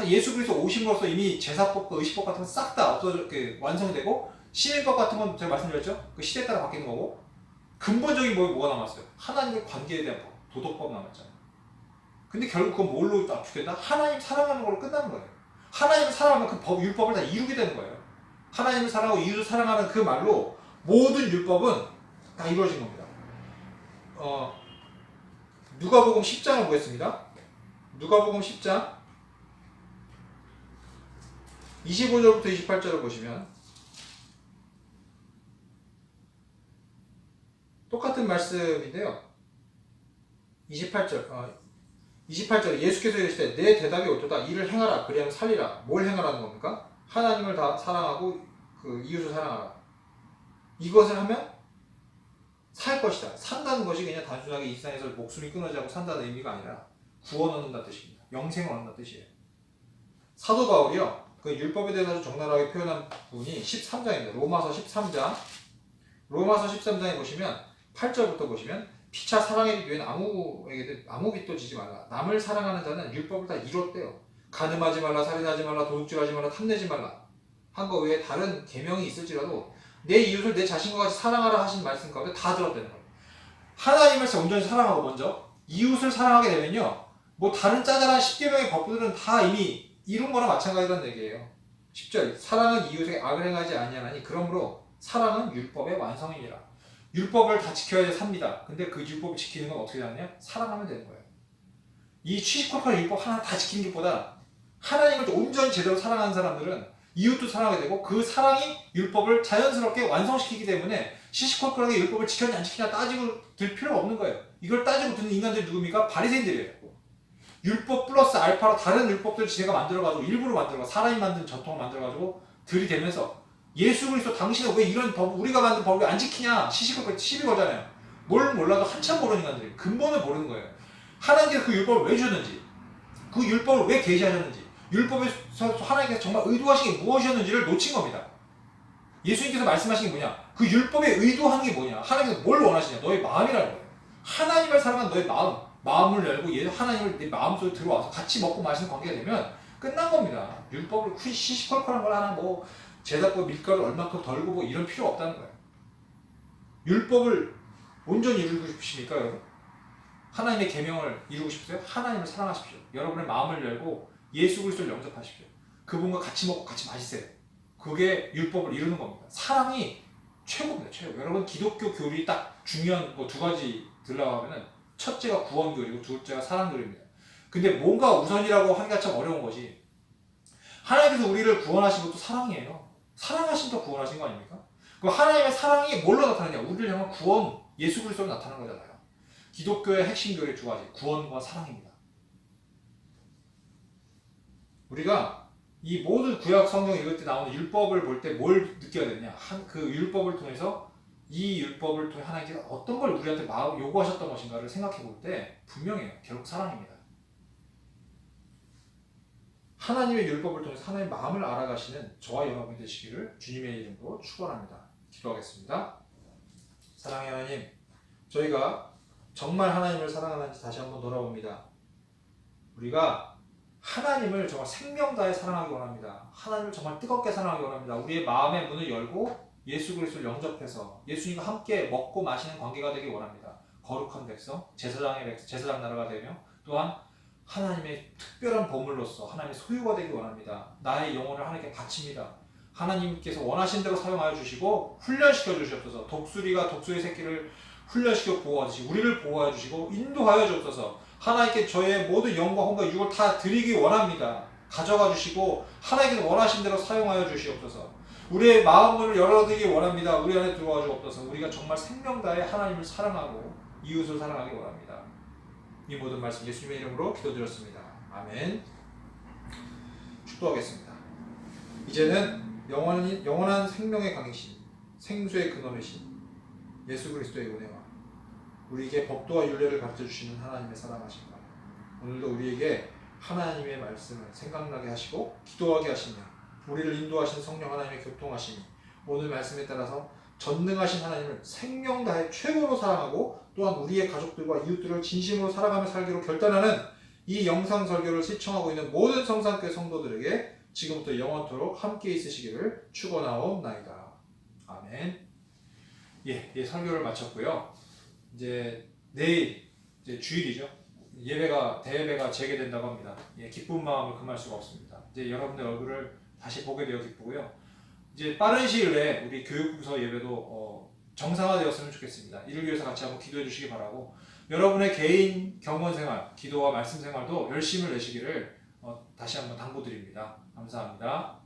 예수 그리스도 오심으로써 이미 제사법과 의식법 같은 건 싹 다 완성되고, 시민법 같은 건 제가 말씀드렸죠? 그 시대에 따라 바뀌는 거고, 근본적인 뭐가 남았어요? 하나님의 관계에 대한 법, 도덕법 남았잖아요. 근데 결국 그건 뭘로 압축된다? 하나님 사랑하는 걸로 끝나는 거예요. 하나님을 사랑하면 그 율법을 다 이루게 되는 거예요. 하나님을 사랑하고 이웃을 사랑하는 그 말로 모든 율법은 다 이루어진 겁니다. 누가복음 10장을 보겠습니다. 누가복음 10장 25절부터 28절을 보시면 똑같은 말씀인데요. 28절 예수께서 이르시되 내 대답이 어떠다 이를 행하라 그리하면 살리라. 뭘 행하라는 겁니까? 하나님을 다 사랑하고 그 이웃을 사랑하라. 이것을 하면 살 것이다. 산다는 것이 그냥 단순하게 이 세상에서 목숨이 끊어지지 않고 산다는 의미가 아니라 구원 얻는다는 뜻입니다. 영생을 얻는다는 뜻이에요. 사도 바울이요, 그 율법에 대해서 적나라하게 표현한 부분이 13장입니다. 로마서 13장에 보시면 8절부터 보시면 피차 사랑의 기회는 아무 빚도 지지 말라. 남을 사랑하는 자는 율법을 다 이뤘대요. 간음하지 말라, 살인하지 말라, 도둑질하지 말라, 탐내지 말라 한 거 외에 다른 계명이 있을지라도 내 이웃을 내 자신과 같이 사랑하라 하신 말씀 가운데 다 들었다는 거예요. 하나님을 온전히 사랑하고 먼저 이웃을 사랑하게 되면요, 뭐 다른 짜잘한 10계명의 법들은 다 이미 이룬 거나 마찬가지라는 얘기예요. 10절 사랑은 이웃에게 악을 행하지 아니하나니 그러므로 사랑은 율법의 완성이니라. 율법을 다 지켜야 삽니다. 근데 그 율법을 지키는 건 어떻게 하느냐? 사랑하면 되는 거예요. 이 70%의 율법 하나 다 지키는 것보다 하나님을 온전히 제대로 사랑하는 사람들은 이웃도 사랑하게 되고 그 사랑이 율법을 자연스럽게 완성시키기 때문에 시시콜콜하게 율법을 지켰냐 안 지켰냐 따지고 들 필요가 없는 거예요. 이걸 따지고 듣는 인간들이 누굽니까? 바리새인들이에요. 율법 플러스 알파로 다른 율법들을 지네가 만들어가지고 일부러 만들어가지고 사람이 만든 전통을 만들어가지고 들이대면서 예수 그리스도 당신은 왜 이런 법, 우리가 만든 법을 안 지키냐 시비 거잖아요. 뭘 몰라도 한참 모르는 인간들이 근본을 모르는 거예요. 하나님께서 그 율법을 왜 주셨는지, 그 율법을 왜 계시하셨는지, 율법에서 하나님께서 정말 의도하신 게 무엇이었는지를 놓친 겁니다. 예수님께서 말씀하신 게 뭐냐? 그 율법에 의도하는 게 뭐냐? 하나님께서 뭘 원하시냐? 너의 마음이라는 거예요. 하나님을 사랑한 너의 마음을 열고 하나님을 내 마음속에 들어와서 같이 먹고 마시는 관계가 되면 끝난 겁니다. 율법을 시시콜콜한 걸 하나 뭐 제사법 밀가루 얼마큼 덜고 뭐 이런 필요 없다는 거예요. 율법을 온전히 이루고 싶으십니까, 여러분? 하나님의 계명을 이루고 싶으세요? 하나님을 사랑하십시오. 여러분의 마음을 열고 예수 그리스도를 영접하십시오. 그분과 같이 먹고 같이 마시세요. 그게 율법을 이루는 겁니다. 사랑이 최고입니다. 최고. 여러분 기독교 교리 딱 중요한 뭐 두 가지 들라고 하면은 첫째가 구원 교리고 둘째가 사랑 교리입니다. 근데 뭔가 우선이라고 하기가 참 어려운 것이 하나님께서 우리를 구원하신 것도 사랑이에요. 사랑하심도 구원하신 거 아닙니까? 그 하나님의 사랑이 뭘로 나타나냐? 우리를 향한 구원, 예수 그리스도로 나타나는 거잖아요. 기독교의 핵심 교리 두 가지, 구원과 사랑입니다. 우리가 이 모든 구약 성경 읽을 때 나오는 율법을 볼 때 뭘 느껴야 되냐? 그 율법을 통해서 이 율법을 통해 하나님께서 어떤 걸 우리한테 요구하셨던 것인가를 생각해 볼 때 분명해요. 결국 사랑입니다. 하나님의 율법을 통해서 하나님의 마음을 알아가시는 저와 여러분이 되시기를 주님의 이름으로 축원합니다. 기도하겠습니다. 사랑의 하나님, 저희가 정말 하나님을 사랑하는지 다시 한번 돌아봅니다. 우리가 하나님을 정말 생명 다해 사랑하기 원합니다. 하나님을 정말 뜨겁게 사랑하기 원합니다. 우리의 마음의 문을 열고 예수 그리스도를 영접해서 예수님과 함께 먹고 마시는 관계가 되기 원합니다. 거룩한 백성, 제사장 나라가 되며 또한 하나님의 특별한 보물로서 하나님의 소유가 되기 원합니다. 나의 영혼을 하나님께 바칩니다. 하나님께서 원하신 대로 사용하여 주시고 훈련시켜 주시옵소서. 독수리가 독수리 새끼를 훈련시켜 보호하듯이 우리를 보호하여 주시고 인도하여 주옵소서. 하나님께 저의 모든 영과 혼과 육을 다 드리기 원합니다. 가져가 주시고 하나님께서 원하신 대로 사용하여 주시옵소서. 우리의 마음을 열어드리기 원합니다. 우리 안에 들어와 주옵소서. 우리가 정말 생명 다해 하나님을 사랑하고 이웃을 사랑하기 원합니다. 이 모든 말씀 예수님의 이름으로 기도드렸습니다. 아멘. 축도하겠습니다. 이제는 영원한 생명의 강이신 생수의 근원이신 예수 그리스도의 은혜와 우리에게 법도와 율례를 가르쳐주시는 하나님의 사랑하심과 오늘도 우리에게 하나님의 말씀을 생각나게 하시고 기도하게 하시며 우리를 인도하신 성령 하나님의 교통하심이 오늘 말씀에 따라서 전능하신 하나님을 생명 다해 최고로 사랑하고 또한 우리의 가족들과 이웃들을 진심으로 살아가며 살기로 결단하는 이 영상 설교를 시청하고 있는 모든 성산교회 성도들에게 지금부터 영원토록 함께 있으시기를 축원하옵나이다. 아멘. 예, 설교를 마쳤고요. 이제 내일 이제 주일이죠. 대예배가 재개된다고 합니다. 예, 기쁜 마음을 금할 수가 없습니다. 이제 여러분들 얼굴을 다시 보게 되어 기쁘고요. 이제 빠른 시일 내에 우리 교육부서 예배도 정상화되었으면 좋겠습니다. 이를 위해서 같이 한번 기도해 주시기 바라고 여러분의 개인 경건 생활, 기도와 말씀 생활도 열심을 내시기를 다시 한번 당부드립니다. 감사합니다.